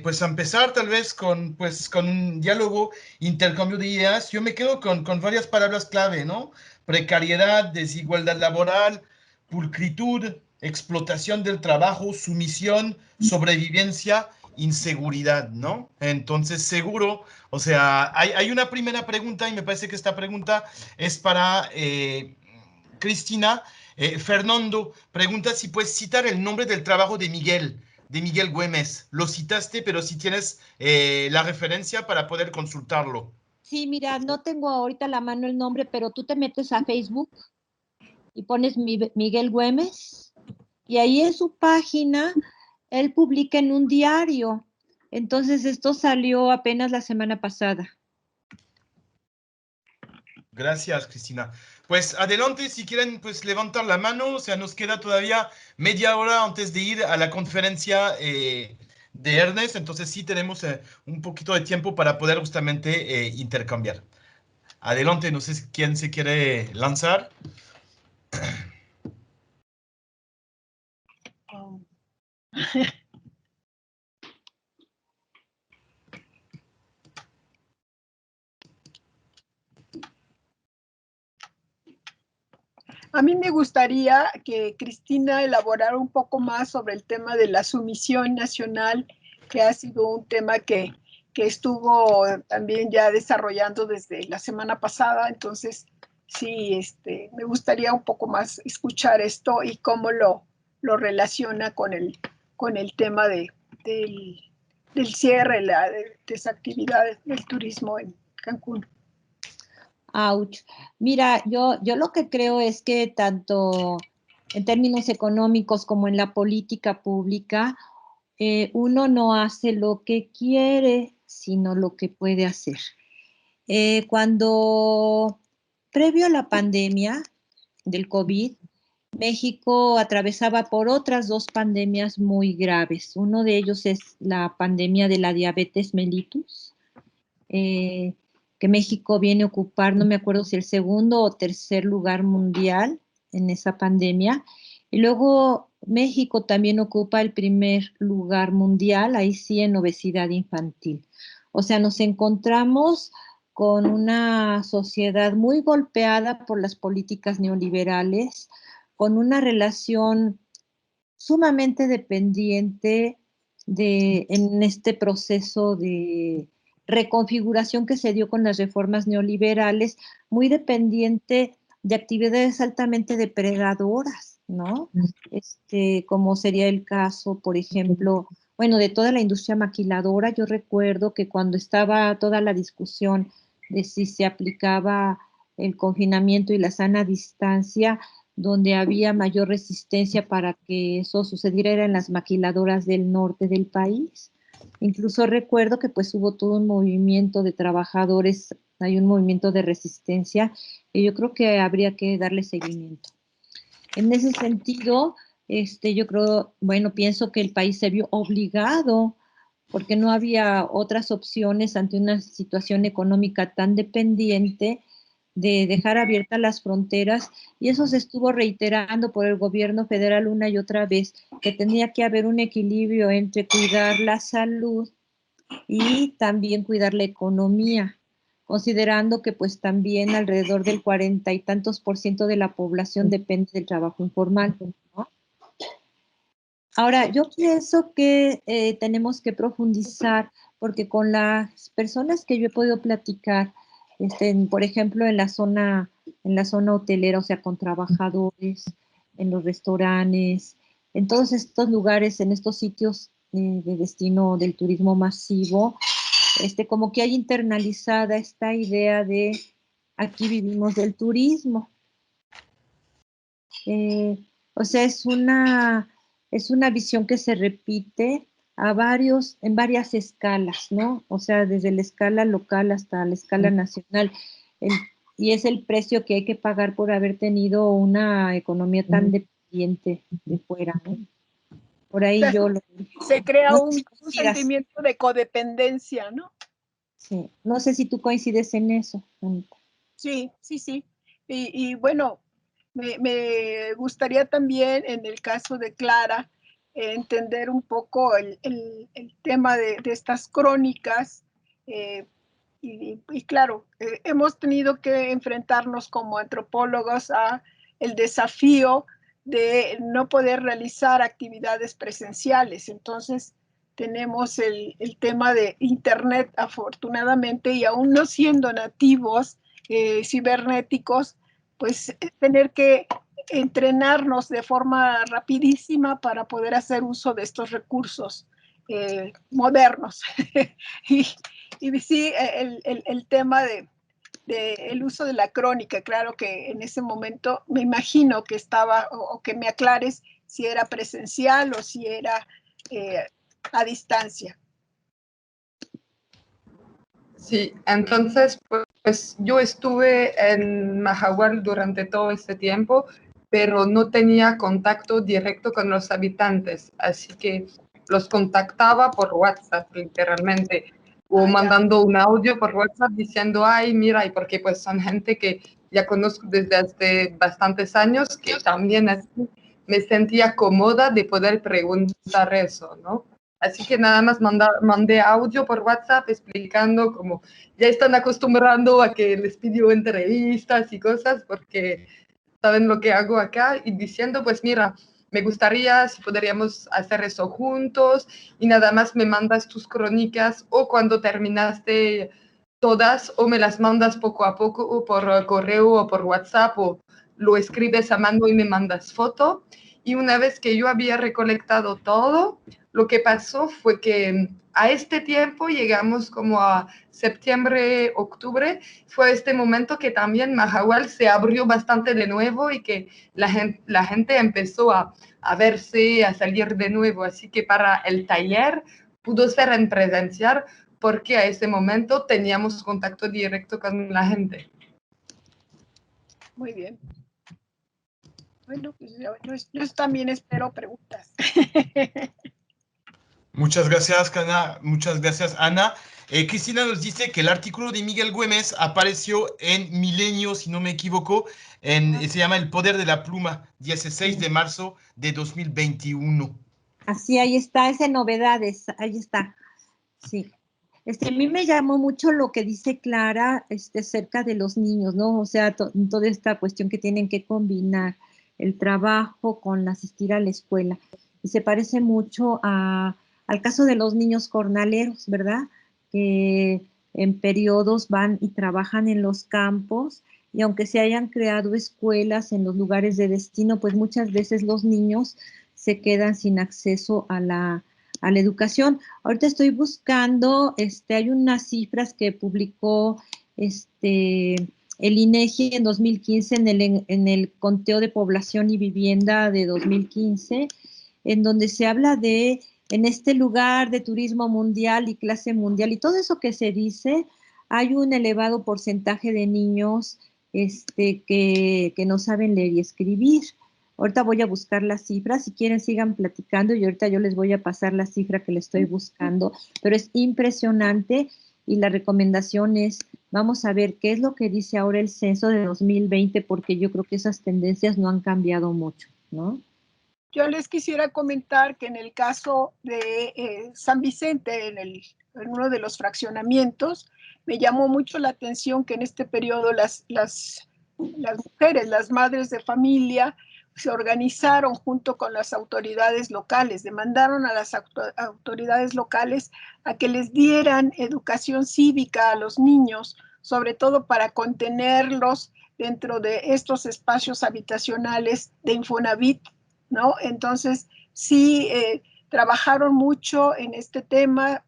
pues a empezar tal vez con un diálogo, intercambio de ideas. Yo me quedo con varias palabras clave, ¿no? Precariedad, desigualdad laboral, pulcritud, explotación del trabajo, sumisión, sobrevivencia, inseguridad, ¿no? Entonces, seguro, o sea, hay una primera pregunta y me parece que esta pregunta es para Cristina. Fernando pregunta si puedes citar el nombre del trabajo de Miguel Güemes. Lo citaste, pero si tienes la referencia para poder consultarlo. Sí, mira, no tengo ahorita a la mano el nombre, pero tú te metes a Facebook y pones Miguel Güemes y ahí en su página él publica en un diario. Entonces esto salió apenas la semana pasada. Gracias, Cristina. Pues adelante, si quieren, pues levantar la mano. O sea, nos queda todavía media hora antes de ir a la conferencia de Ernest. Entonces sí tenemos un poquito de tiempo para poder justamente intercambiar. Adelante, no sé quién se quiere lanzar. A mí me gustaría que Cristina elaborara un poco más sobre el tema de la sumisión nacional, que ha sido un tema que estuvo también ya desarrollando desde la semana pasada. Entonces, sí, me gustaría un poco más escuchar esto y cómo lo relaciona con el tema del cierre, la desactividad del turismo en Cancún. Ouch. Mira, yo lo que creo es que tanto en términos económicos como en la política pública, uno no hace lo que quiere, sino lo que puede hacer. Cuando, previo a la pandemia del COVID, México atravesaba por otras dos pandemias muy graves. Uno de ellos es la pandemia de la diabetes mellitus, que México viene a ocupar, no me acuerdo si el segundo o tercer lugar mundial en esa pandemia. Y luego México también ocupa el primer lugar mundial, ahí sí, en obesidad infantil. O sea, nos encontramos con una sociedad muy golpeada por las políticas neoliberales, con una relación sumamente dependiente en este proceso de reconfiguración que se dio con las reformas neoliberales, muy dependiente de actividades altamente depredadoras, ¿no? Como sería el caso, por ejemplo, bueno, de toda la industria maquiladora. Yo recuerdo que cuando estaba toda la discusión de si se aplicaba el confinamiento y la sana distancia, donde había mayor resistencia para que eso sucediera eran las maquiladoras del norte del país. Incluso recuerdo que pues hubo todo un movimiento de trabajadores, hay un movimiento de resistencia y yo creo que habría que darle seguimiento. En ese sentido, yo creo, bueno, pienso que el país se vio obligado porque no había otras opciones ante una situación económica tan dependiente de dejar abiertas las fronteras, y eso se estuvo reiterando por el gobierno federal una y otra vez, que tenía que haber un equilibrio entre cuidar la salud y también cuidar la economía, considerando que pues también alrededor del 40 y tantos % de la población depende del trabajo informal, ¿no? Ahora, yo pienso que tenemos que profundizar, porque con las personas que yo he podido platicar, por ejemplo, en la zona hotelera, o sea, con trabajadores, en los restaurantes, en todos estos lugares, en estos sitios de destino del turismo masivo, como que hay internalizada esta idea de aquí vivimos del turismo. O sea, es una visión que se repite en varias escalas, ¿no? O sea, desde la escala local hasta la escala nacional. y es el precio que hay que pagar por haber tenido una economía tan dependiente de fuera, ¿no? Por ahí sea, yo lo... Se crea no sé un si coincidas. sentimiento de codependencia, ¿no? Sí, no sé si tú coincides en eso, Anita. Sí, sí, sí. Y bueno, me gustaría también, en el caso de Clara, entender un poco el tema de estas crónicas. Y claro, hemos tenido que enfrentarnos como antropólogos a el desafío de no poder realizar actividades presenciales. Entonces, tenemos el tema de Internet, afortunadamente, y aún no siendo nativos cibernéticos, pues tener que entrenarnos de forma rapidísima para poder hacer uso de estos recursos modernos. y sí, el tema el uso de la crónica, claro que en ese momento me imagino que estaba, o que me aclares si era presencial o si era a distancia. Sí, entonces, pues yo estuve en Mahahual durante todo este tiempo, pero no tenía contacto directo con los habitantes, así que los contactaba por WhatsApp, literalmente, o mandando un audio por WhatsApp diciendo, ay, mira, y porque pues son gente que ya conozco desde hace bastantes años, que también así me sentía cómoda de poder preguntar eso, ¿no? Así que nada más mandé audio por WhatsApp explicando cómo ya están acostumbrando a que les pidió entrevistas y cosas porque saben lo que hago acá y diciendo, pues mira, me gustaría si podríamos hacer eso juntos y nada más me mandas tus crónicas o cuando terminaste todas o me las mandas poco a poco o por correo o por WhatsApp o lo escribes a mano y me mandas foto. Y una vez que yo había recolectado todo, lo que pasó fue que a este tiempo llegamos como a septiembre, octubre, fue este momento que también Mahahual se abrió bastante de nuevo y que la gente empezó a verse, a salir de nuevo. Así que para el taller pudo ser en presencial porque a ese momento teníamos contacto directo con la gente. Muy bien. Bueno, pues yo también espero preguntas. Muchas gracias, Ana. Muchas gracias, Ana. Cristina nos dice que el artículo de Miguel Güemes apareció en Milenio, si no me equivoco, se llama El poder de la pluma, 16 de marzo de 2021. Así, ahí está, es en novedades, ahí está. Sí. A mí me llamó mucho lo que dice Clara acerca de los niños, ¿no? O sea, toda esta cuestión que tienen que combinar el trabajo con asistir a la escuela. Y se parece mucho al caso de los niños jornaleros, ¿verdad? Que en periodos van y trabajan en los campos y aunque se hayan creado escuelas en los lugares de destino, pues muchas veces los niños se quedan sin acceso a la educación. Ahorita estoy buscando, hay unas cifras que publicó el INEGI en 2015 en el conteo de población y vivienda de 2015, en donde se habla de, en este lugar de turismo mundial y clase mundial y todo eso que se dice, hay un elevado porcentaje de niños que no saben leer y escribir. Ahorita voy a buscar las cifras, si quieren sigan platicando y ahorita yo les voy a pasar la cifra que le estoy buscando, pero es impresionante y la recomendación es, vamos a ver qué es lo que dice ahora el censo de 2020, porque yo creo que esas tendencias no han cambiado mucho, ¿no? Yo les quisiera comentar que en el caso de San Vicente, en uno de los fraccionamientos, me llamó mucho la atención que en este periodo las mujeres, las madres de familia, se organizaron junto con las autoridades locales, demandaron a las autoridades locales a que les dieran educación cívica a los niños, sobre todo para contenerlos dentro de estos espacios habitacionales de Infonavit, ¿no? Entonces, sí, trabajaron mucho en este tema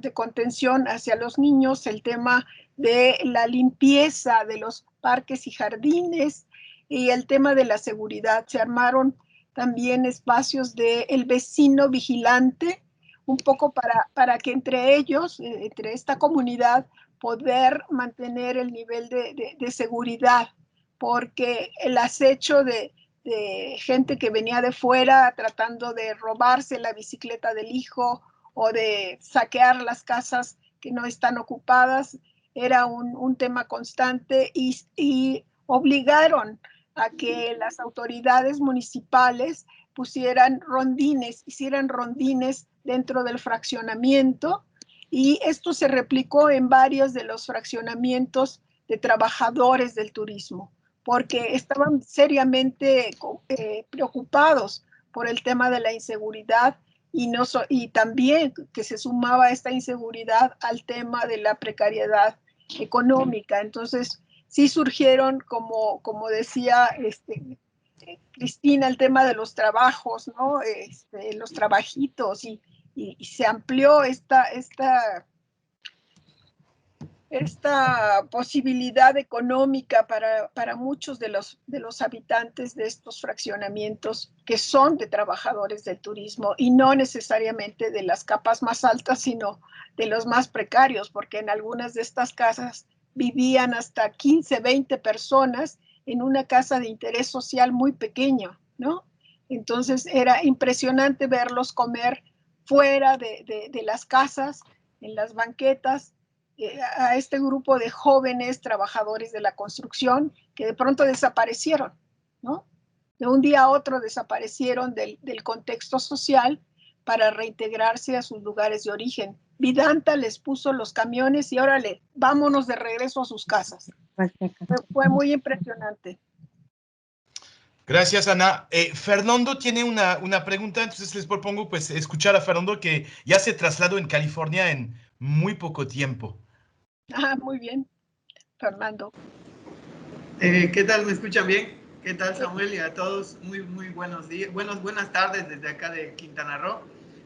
de contención hacia los niños, el tema de la limpieza de los parques y jardines y el tema de la seguridad. Se armaron también espacios de el vecino vigilante, un poco para que entre ellos, entre esta comunidad, poder mantener el nivel de seguridad, porque el acecho de gente que venía de fuera tratando de robarse la bicicleta del hijo o de saquear las casas que no están ocupadas era un tema constante, y obligaron a que las autoridades municipales pusieran rondines, hicieran rondines dentro del fraccionamiento, y esto se replicó en varios de los fraccionamientos de trabajadores del turismo, porque estaban seriamente preocupados por el tema de la inseguridad, y también que se sumaba esta inseguridad al tema de la precariedad económica. Entonces, sí surgieron, como decía Cristina, el tema de los trabajos, ¿no? Los trabajitos, y se amplió esta posibilidad económica para muchos de los habitantes de estos fraccionamientos que son de trabajadores del turismo, y no necesariamente de las capas más altas, sino de los más precarios, porque en algunas de estas casas vivían hasta 15, 20 personas en una casa de interés social muy pequeño, ¿no? Entonces era impresionante verlos comer fuera de las casas, en las banquetas, a este grupo de jóvenes trabajadores de la construcción que de pronto desaparecieron, ¿no? De un día a otro desaparecieron del contexto social para reintegrarse a sus lugares de origen. Vidanta les puso los camiones y órale, vámonos de regreso a sus casas. Fue muy impresionante. Gracias, Ana. Fernando tiene una pregunta, entonces les propongo pues escuchar a Fernando, que ya se trasladó en California en muy poco tiempo. Muy bien, Fernando. ¿Qué tal? ¿Me escuchan bien? ¿Qué tal, Samuel? Y a todos, muy buenos días, buenas tardes desde acá de Quintana Roo.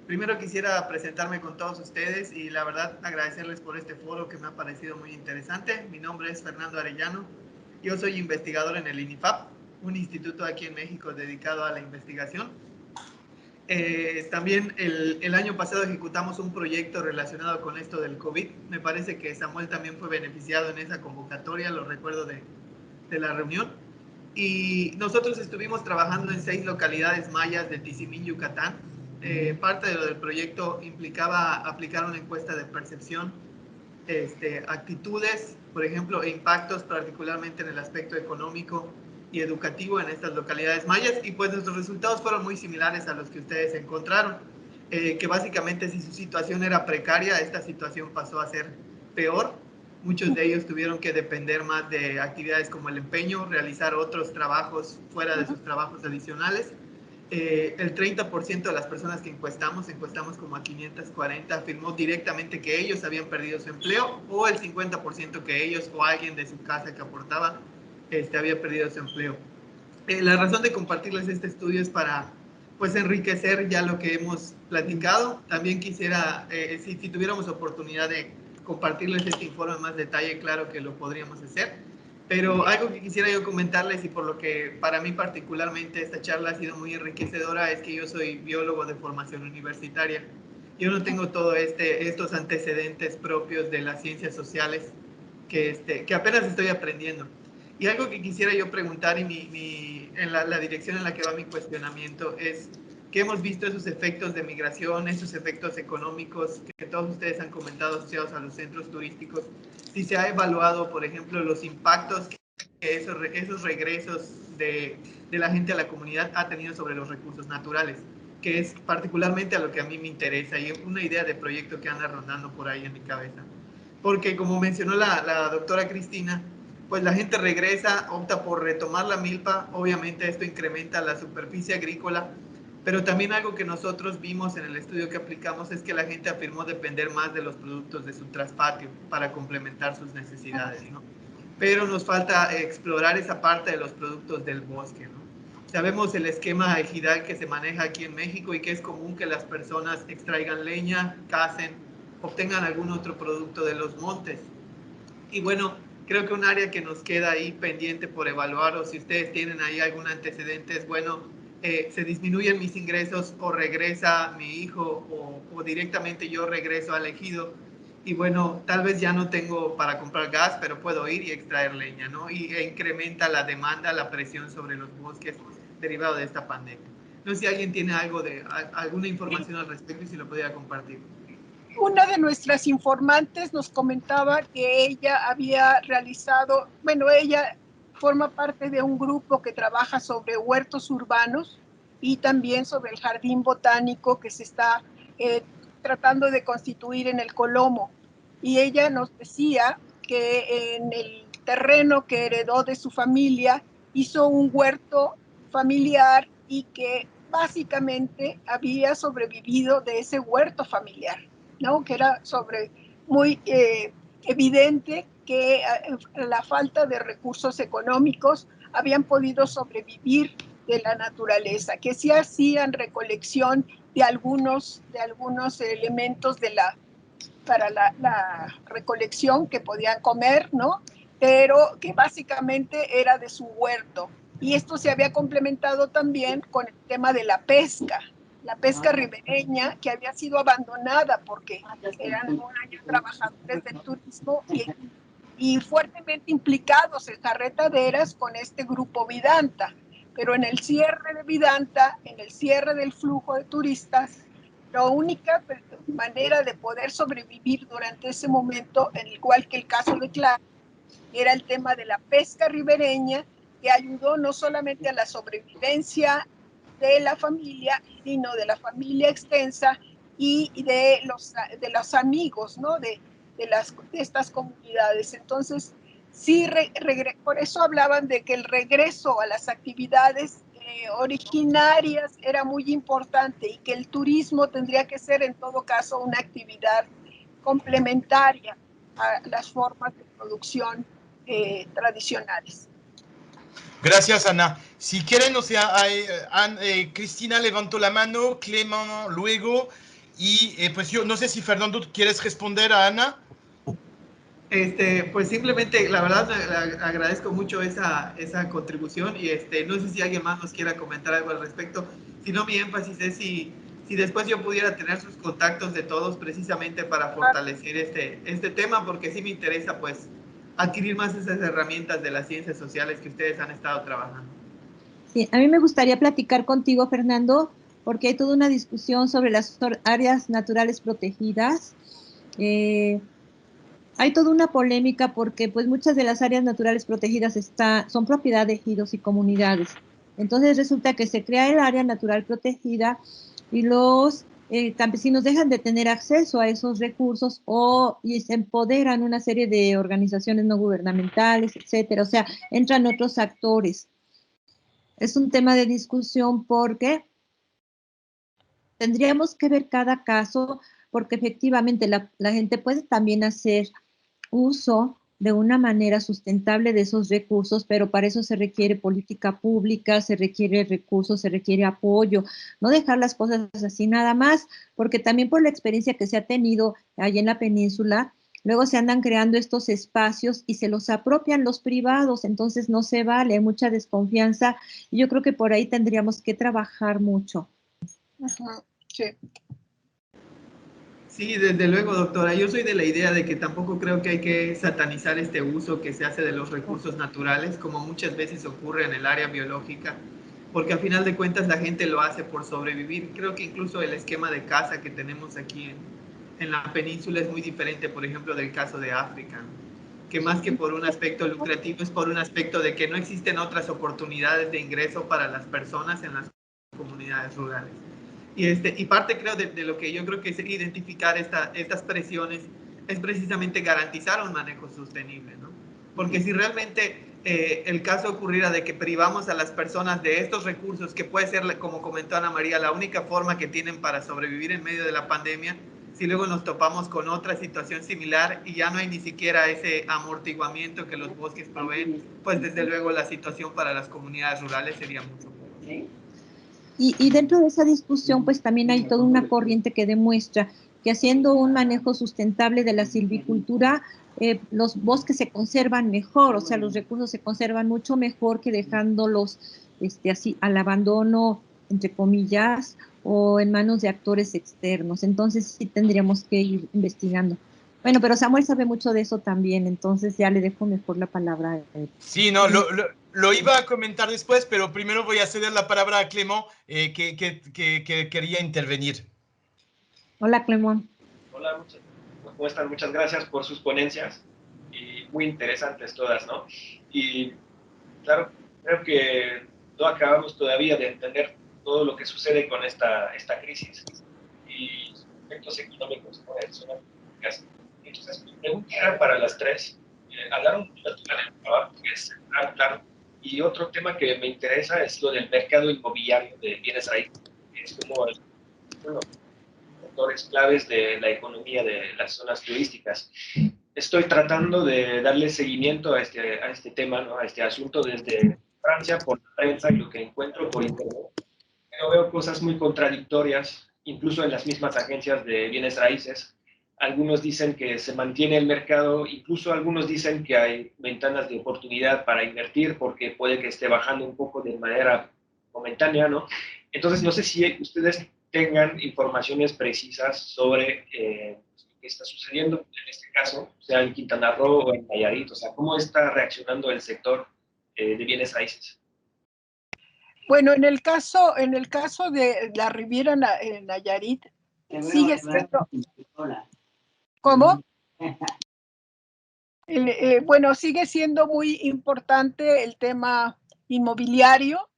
Primero quisiera presentarme con todos ustedes y la verdad agradecerles por este foro que me ha parecido muy interesante. Mi nombre es Fernando Arellano. Yo soy investigador en el INIFAP, un instituto aquí en México dedicado a la investigación. También el año pasado ejecutamos un proyecto relacionado con esto del COVID. Me parece que Samuel también fue beneficiado en esa convocatoria, lo recuerdo de la reunión. Y nosotros estuvimos trabajando en 6 localidades mayas de Tizimín, Yucatán. Parte de lo del proyecto implicaba aplicar una encuesta de percepción, actitudes, por ejemplo, e impactos particularmente en el aspecto económico y educativo en estas localidades mayas, y pues nuestros resultados fueron muy similares a los que ustedes encontraron, que básicamente si su situación era precaria, esta situación pasó a ser peor. Muchos de ellos tuvieron que depender más de actividades como el empeño, realizar otros trabajos fuera de sus trabajos adicionales. El 30% de las personas que encuestamos como a 540, afirmó directamente que ellos habían perdido su empleo, o el 50% que ellos o alguien de su casa que aportaba había perdido su empleo. La razón de compartirles este estudio es para pues enriquecer ya lo que hemos platicado. También quisiera, si tuviéramos oportunidad de compartirles este informe en más detalle, claro que lo podríamos hacer. Pero algo que quisiera yo comentarles, y por lo que para mí particularmente esta charla ha sido muy enriquecedora, es que yo soy biólogo de formación universitaria. Yo no tengo todos estos antecedentes propios de las ciencias sociales que apenas estoy aprendiendo. Y algo que quisiera yo preguntar, y en la dirección en la que va mi cuestionamiento, es que hemos visto esos efectos de migración, esos efectos económicos que todos ustedes han comentado asociados a los centros turísticos. Si se ha evaluado, por ejemplo, los impactos que esos regresos de la gente a la comunidad ha tenido sobre los recursos naturales, que es particularmente a lo que a mí me interesa y una idea de proyecto que anda rondando por ahí en mi cabeza. Porque como mencionó la doctora Cristina, pues la gente regresa, opta por retomar la milpa. Obviamente esto incrementa la superficie agrícola, pero también algo que nosotros vimos en el estudio que aplicamos es que la gente afirmó depender más de los productos de su traspatio para complementar sus necesidades, ¿no? Pero nos falta explorar esa parte de los productos del bosque, ¿no? Sabemos el esquema ejidal que se maneja aquí en México y que es común que las personas extraigan leña, cacen, obtengan algún otro producto de los montes. Y bueno, creo que un área que nos queda ahí pendiente por evaluar, o si ustedes tienen ahí algún antecedente, es bueno, se disminuyen mis ingresos o regresa mi hijo o directamente yo regreso al ejido. y bueno, tal vez ya no tengo para comprar gas, pero puedo ir y extraer leña, ¿no? E incrementa la demanda, la presión sobre los bosques derivado de esta pandemia. No sé si alguien tiene alguna información al respecto y si lo podría compartir. Una de nuestras informantes nos comentaba que ella había realizado, bueno, ella forma parte de un grupo que trabaja sobre huertos urbanos y también sobre el jardín botánico que se está tratando de constituir en el Colomo. Y ella nos decía que en el terreno que heredó de su familia hizo un huerto familiar y que básicamente había sobrevivido de ese huerto familiar, ¿no? Que era muy evidente que la falta de recursos económicos habían podido sobrevivir de la naturaleza, que sí hacían recolección de algunos elementos para la recolección que podían comer, ¿no? Pero que básicamente era de su huerto. Y esto se había complementado también con el tema de la pesca ribereña, que había sido abandonada porque eran trabajadores del turismo y fuertemente implicados en carretaderas con este grupo Vidanta. Pero en el cierre de Vidanta, en el cierre del flujo de turistas, la única manera de poder sobrevivir durante ese momento, en igual que el caso de Clara, era el tema de la pesca ribereña, que ayudó no solamente a la sobrevivencia de la familia, sino de la familia extensa y de los amigos, ¿no? de estas comunidades. Entonces, sí, por eso hablaban de que el regreso a las actividades originarias era muy importante y que el turismo tendría que ser en todo caso una actividad complementaria a las formas de producción tradicionales. Gracias, Ana. Si quieren, o sea, Cristina levantó la mano, Clément luego, y pues yo no sé si Fernando quieres responder a Ana. Pues simplemente, la verdad, le agradezco mucho esa contribución y no sé si alguien más nos quiera comentar algo al respecto. Si no, mi énfasis es si después yo pudiera tener sus contactos de todos precisamente para fortalecer este tema, porque sí me interesa, pues, adquirir más esas herramientas de las ciencias sociales que ustedes han estado trabajando. Sí, a mí me gustaría platicar contigo, Fernando, porque hay toda una discusión sobre las áreas naturales protegidas. Hay toda una polémica porque pues muchas de las áreas naturales protegidas son propiedad de ejidos y comunidades. Entonces resulta que se crea el área natural protegida y los campesinos dejan de tener acceso a esos recursos y se empoderan una serie de organizaciones no gubernamentales, etcétera. O sea, entran otros actores. Es un tema de discusión porque tendríamos que ver cada caso, porque efectivamente la gente puede también hacer uso de una manera sustentable de esos recursos, pero para eso se requiere política pública, se requiere recursos, se requiere apoyo, no dejar las cosas así nada más, porque también por la experiencia que se ha tenido allí en la península, luego se andan creando estos espacios y se los apropian los privados, entonces no se vale, hay mucha desconfianza y yo creo que por ahí tendríamos que trabajar mucho. Sí. Sí, desde luego, doctora. Yo soy de la idea de que tampoco creo que hay que satanizar este uso que se hace de los recursos naturales, como muchas veces ocurre en el área biológica, porque al final de cuentas la gente lo hace por sobrevivir. Creo que incluso el esquema de caza que tenemos aquí en la península es muy diferente, por ejemplo, del caso de África, que más que por un aspecto lucrativo es por un aspecto de que no existen otras oportunidades de ingreso para las personas en las comunidades rurales. Y parte creo de lo que yo creo que es identificar estas presiones es precisamente garantizar un manejo sostenible, ¿no? Porque si realmente el caso ocurriera de que privamos a las personas de estos recursos, que puede ser, como comentó Ana María, la única forma que tienen para sobrevivir en medio de la pandemia, si luego nos topamos con otra situación similar y ya no hay ni siquiera ese amortiguamiento que los bosques proveen, pues desde luego la situación para las comunidades rurales sería mucho peor. Y dentro de esa discusión, pues también hay toda una corriente que demuestra que haciendo un manejo sustentable de la silvicultura, los bosques se conservan mejor, o sea, los recursos se conservan mucho mejor que dejándolos así al abandono, entre comillas, o en manos de actores externos. Entonces sí tendríamos que ir investigando. Bueno, pero Samuel sabe mucho de eso también, entonces ya le dejo mejor la palabra a él. Sí, no, lo iba a comentar después, pero primero voy a ceder la palabra a Clément, que quería intervenir. Hola, Clément. Hola, ¿cómo están? Muchas gracias por sus ponencias, y muy interesantes todas, ¿no? Y claro, creo que no acabamos todavía de entender todo lo que sucede con esta crisis y sus efectos económicos, ¿no? Entonces, mi pregunta era para las tres. Hablaron de la del trabajo, que es central, claro, y otro tema que me interesa es lo del mercado inmobiliario de bienes raíces, que es como uno de los sectores claves de la economía de las zonas turísticas. Estoy tratando de darle seguimiento a este tema, ¿no? A este asunto desde Francia, por la prensa y lo que encuentro por internet. Pero veo cosas muy contradictorias, incluso en las mismas agencias de bienes raíces. Algunos dicen que se mantiene el mercado, incluso algunos dicen que hay ventanas de oportunidad para invertir porque puede que esté bajando un poco de manera momentánea, ¿no? Entonces, no sé si ustedes tengan informaciones precisas sobre lo que está sucediendo en este caso, sea en Quintana Roo o en Nayarit, o sea, cómo está reaccionando el sector de bienes raíces. Bueno, en el caso de la Riviera en Nayarit, sigue siendo... ¿Cómo? Bueno, sigue siendo muy importante el tema inmobiliario.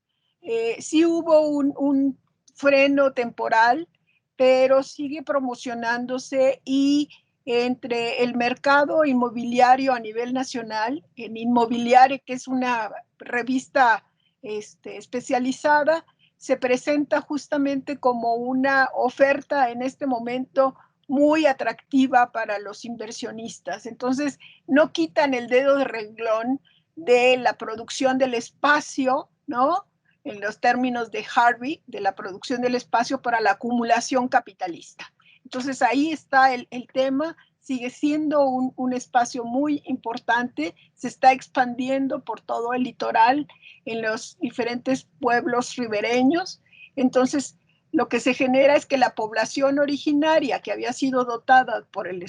Sí hubo un freno temporal, pero sigue promocionándose y entre el mercado inmobiliario a nivel nacional, en Inmobiliare, que es una revista especializada, se presenta justamente como una oferta en este momento muy atractiva para los inversionistas. Entonces, no quitan el dedo de renglón de la producción del espacio, ¿no? En los términos de Harvey, de la producción del espacio para la acumulación capitalista. Entonces, ahí está el tema, sigue siendo un espacio muy importante, se está expandiendo por todo el litoral, en los diferentes pueblos ribereños. Entonces, lo que se genera es que la población originaria que había sido dotada por el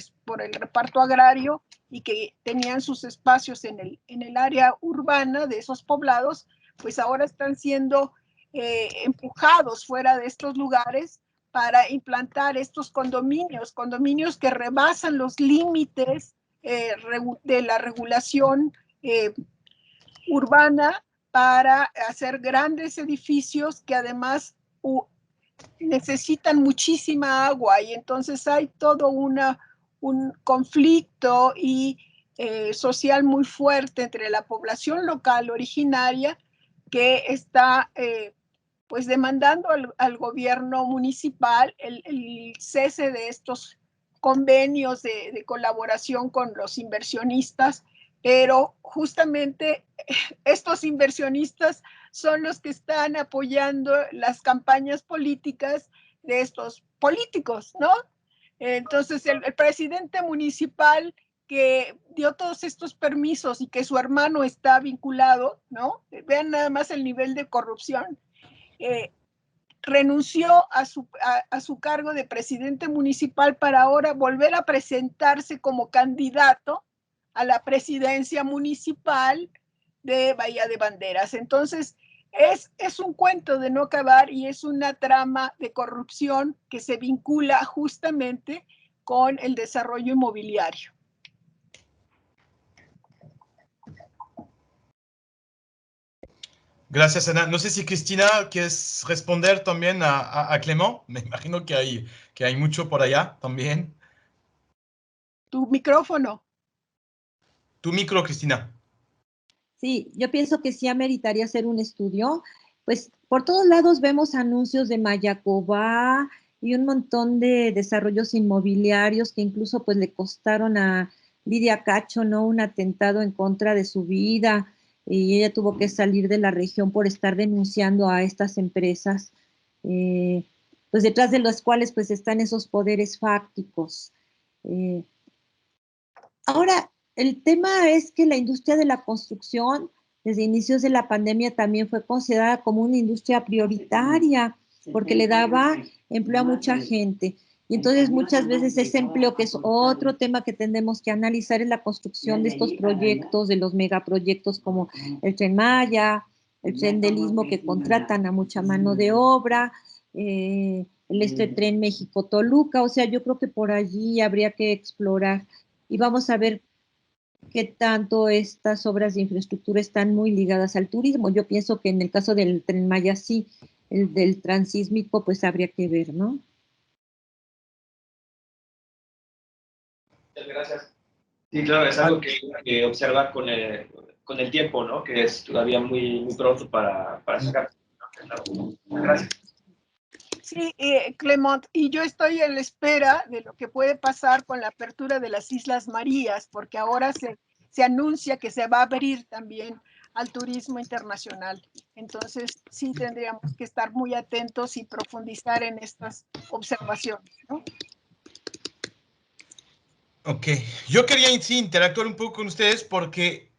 reparto agrario y que tenían sus espacios en el área urbana de esos poblados, pues ahora están siendo empujados fuera de estos lugares para implantar estos condominios que rebasan los límites de la regulación urbana para hacer grandes edificios que además necesitan muchísima agua y entonces hay todo un conflicto y social muy fuerte entre la población local originaria que está pues demandando al gobierno municipal el cese de estos convenios de colaboración con los inversionistas, pero justamente estos inversionistas son los que están apoyando las campañas políticas de estos políticos, ¿no? Entonces, el presidente municipal que dio todos estos permisos y que su hermano está vinculado, ¿no? Vean nada más el nivel de corrupción. Renunció a su cargo de presidente municipal para ahora volver a presentarse como candidato a la presidencia municipal de Bahía de Banderas. Entonces, es un cuento de no acabar y es una trama de corrupción que se vincula justamente con el desarrollo inmobiliario. Gracias, Ana. No sé si Cristina quieres responder también a Clément. Me imagino que hay mucho por allá también. Tu micrófono. Tu micro, Cristina. Sí, yo pienso que sí ameritaría hacer un estudio. Pues por todos lados vemos anuncios de Mayacobá y un montón de desarrollos inmobiliarios que incluso pues le costaron a Lidia Cacho, ¿no? Un atentado en contra de su vida y ella tuvo que salir de la región por estar denunciando a estas empresas, pues detrás de las cuales pues están esos poderes fácticos. Ahora, el tema es que la industria de la construcción desde inicios de la pandemia también fue considerada como una industria prioritaria porque le daba empleo a mucha gente. Y entonces muchas veces ese empleo, que es otro tema que tenemos que analizar, es la construcción de estos proyectos, de los megaproyectos como el Tren Maya, el Tren del Istmo, que contratan a mucha mano de obra, el Tren México-Toluca. O sea, yo creo que por allí habría que explorar y vamos a ver qué tanto estas obras de infraestructura están muy ligadas al turismo. Yo pienso que en el caso del Tren Maya sí, el del transísmico pues habría que ver, ¿no? Muchas gracias. Sí, claro, es algo que hay que observar con el tiempo, ¿no? Que es todavía muy pronto para sacar. Claro. Gracias. Sí, Clement, y yo estoy en la espera de lo que puede pasar con la apertura de las Islas Marías, porque ahora se anuncia que se va a abrir también al turismo internacional. Entonces, sí tendríamos que estar muy atentos y profundizar en estas observaciones, ¿no? Ok, yo quería sí, interactuar un poco con ustedes porque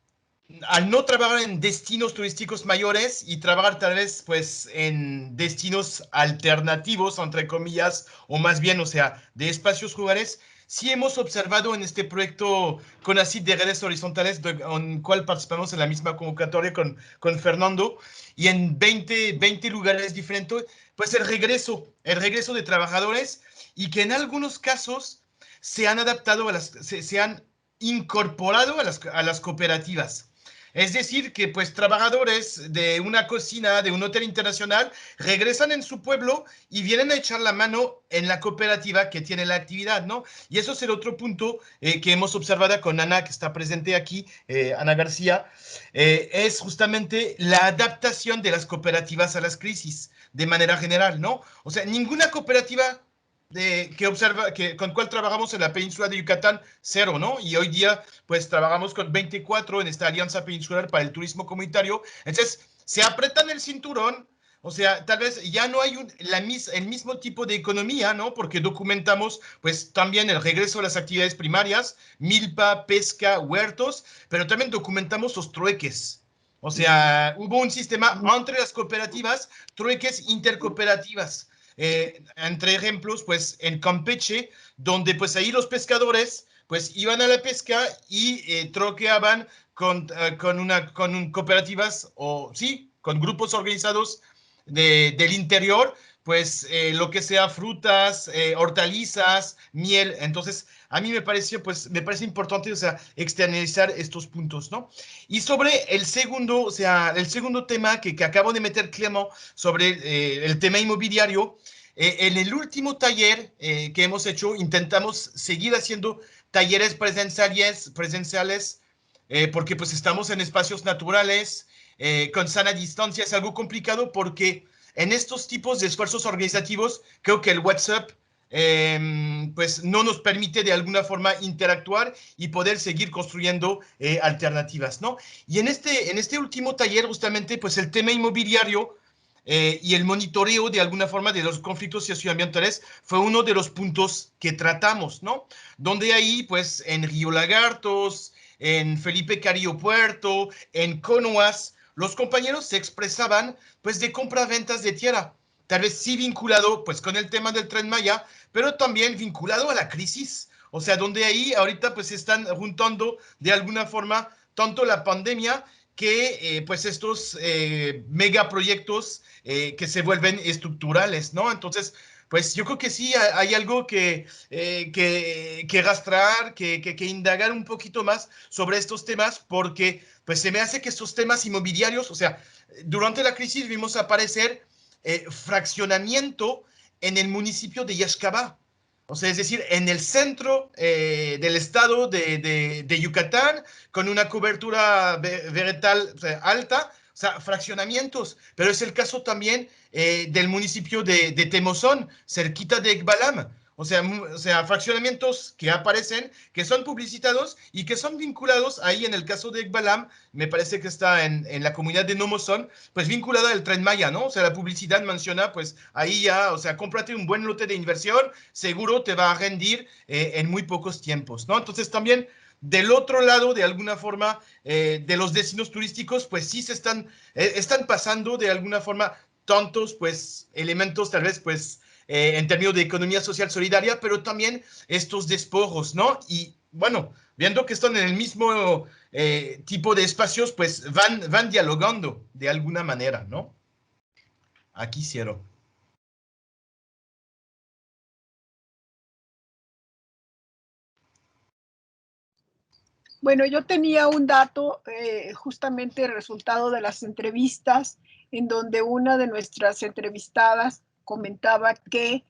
al no trabajar en destinos turísticos mayores y trabajar tal vez pues en destinos alternativos, entre comillas, o más bien, o sea, de espacios lugares, sí hemos observado en este proyecto CONACYT de redes horizontales, en el cual participamos en la misma convocatoria con Fernando, y en 20 lugares diferentes, pues el regreso de trabajadores y que en algunos casos se han adaptado, se han incorporado a las cooperativas. Es decir, que pues trabajadores de una cocina, de un hotel internacional, regresan en su pueblo y vienen a echar la mano en la cooperativa que tiene la actividad, ¿no? Y eso es el otro punto que hemos observado con Ana, que está presente aquí, Ana García, es justamente la adaptación de las cooperativas a las crisis, de manera general, ¿no? O sea, ninguna cooperativa con cuál trabajamos en la península de Yucatán, 0, ¿no? Y hoy día, pues, trabajamos con 24 en esta alianza peninsular para el turismo comunitario. Entonces, se apretan el cinturón, o sea, tal vez ya no hay el mismo tipo de economía, ¿no? Porque documentamos, pues, también el regreso a las actividades primarias, milpa, pesca, huertos, pero también documentamos los trueques. O sea, hubo un sistema entre las cooperativas, trueques intercooperativas. Entre ejemplos, pues en Campeche, donde pues ahí los pescadores pues iban a la pesca y troqueaban con cooperativas o sí, con grupos organizados del interior, pues lo que sea frutas, hortalizas, miel. Entonces, a mí me parece importante, o sea, externalizar estos puntos, ¿no? Y sobre el segundo tema que acabo de meter, Clément, sobre el tema inmobiliario, en el último taller que hemos hecho, intentamos seguir haciendo talleres presenciales porque pues estamos en espacios naturales, con sana distancia. Es algo complicado porque en estos tipos de esfuerzos organizativos, creo que el WhatsApp pues no nos permite de alguna forma interactuar y poder seguir construyendo alternativas, ¿no? Y en este último taller, justamente, pues el tema inmobiliario y el monitoreo de alguna forma de los conflictos socioambientales fue uno de los puntos que tratamos, ¿no? Donde ahí, pues, en Río Lagartos, en Felipe Carrillo Puerto, en Conoas, los compañeros se expresaban, pues, de compra-ventas de tierra, tal vez sí vinculado, pues, con el tema del Tren Maya, pero también vinculado a la crisis. O sea, donde ahí ahorita, pues, se están juntando de alguna forma tanto la pandemia que pues estos megaproyectos que se vuelven estructurales, ¿no? Entonces, pues yo creo que sí hay algo que rastrear, que indagar un poquito más sobre estos temas, porque pues se me hace que estos temas inmobiliarios, o sea, durante la crisis vimos aparecer fraccionamiento en el municipio de Yaxcabá. O sea, es decir, en el centro del estado de Yucatán, con una cobertura vegetal o sea, alta, o sea, fraccionamientos. Pero es el caso también del municipio de Temozón, cerquita de Ekbalam. O sea, fraccionamientos que aparecen, que son publicitados y que son vinculados ahí en el caso de Ekbalam, me parece que está en la comunidad de Nomozón, pues vinculada al Tren Maya, ¿no? O sea, la publicidad menciona, pues ahí ya, o sea, cómprate un buen lote de inversión, seguro te va a rendir en muy pocos tiempos, ¿no? Entonces también del otro lado, de alguna forma, de los destinos turísticos, pues sí están pasando de alguna forma tantos, pues, elementos tal vez, pues, en términos de economía social solidaria, pero también estos despojos, ¿no? Y bueno, viendo que están en el mismo tipo de espacios, pues van dialogando de alguna manera, ¿no? Aquí cierro. Bueno, yo tenía un dato, justamente el resultado de las entrevistas, en donde una de nuestras entrevistadas comentaba que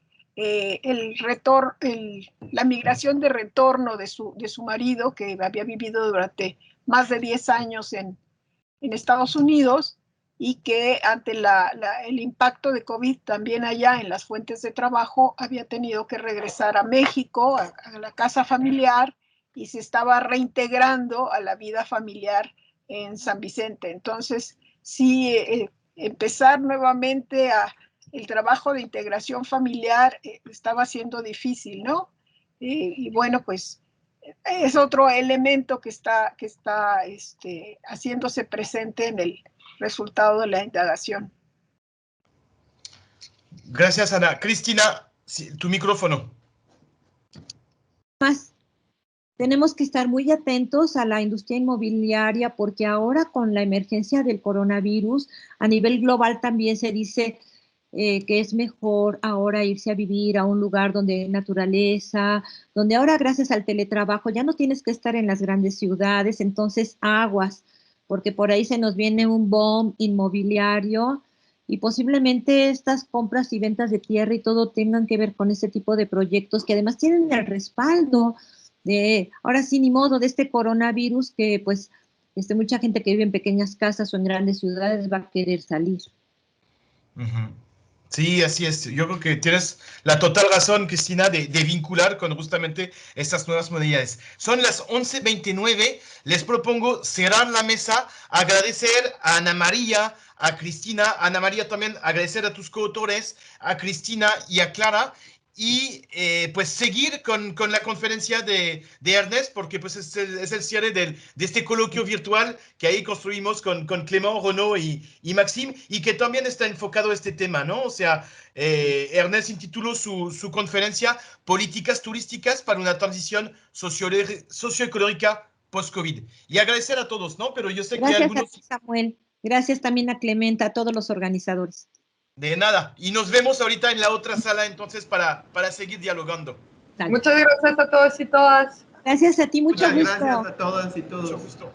la migración de retorno de su marido, que había vivido durante más de 10 años en Estados Unidos, y que ante el impacto de COVID también allá en las fuentes de trabajo, había tenido que regresar a México, a la casa familiar, y se estaba reintegrando a la vida familiar en San Vicente. Entonces, sí, empezar nuevamente el trabajo de integración familiar estaba siendo difícil, ¿no? Y bueno, pues es otro elemento que está haciéndose presente en el resultado de la indagación. Gracias, Ana. Cristina, tu micrófono. Más, tenemos que estar muy atentos a la industria inmobiliaria porque ahora con la emergencia del coronavirus, a nivel global también se dice que es mejor ahora irse a vivir a un lugar donde hay naturaleza, donde ahora gracias al teletrabajo ya no tienes que estar en las grandes ciudades, entonces aguas, porque por ahí se nos viene un boom inmobiliario y posiblemente estas compras y ventas de tierra y todo tengan que ver con ese tipo de proyectos que además tienen el respaldo de, ahora sí, ni modo, de este coronavirus que pues mucha gente que vive en pequeñas casas o en grandes ciudades va a querer salir. Sí, así es. Yo creo que tienes la total razón, Cristina, de vincular con justamente estas nuevas modalidades. Son las 11:29. Les propongo cerrar la mesa, agradecer a Ana María, a Cristina. Ana María, también agradecer a tus coautores, a Cristina y a Clara. Y pues seguir con la conferencia de Ernest, porque pues es el cierre de este coloquio virtual que ahí construimos con Clément, Renaud y Maxime, y que también está enfocado a este tema, ¿no? O sea, Ernest intituló su conferencia Políticas turísticas para una transición socioecológica post-COVID. Y agradecer a todos, ¿no? Pero yo sé que algunos... Gracias a ti, Samuel. Gracias también a Clementa, a todos los organizadores. De nada. Y nos vemos ahorita en la otra sala entonces para seguir dialogando. Dale. Muchas gracias a todos y todas. Gracias a ti, mucho Muchas gusto. gracias a todas y todos. Mucho gusto.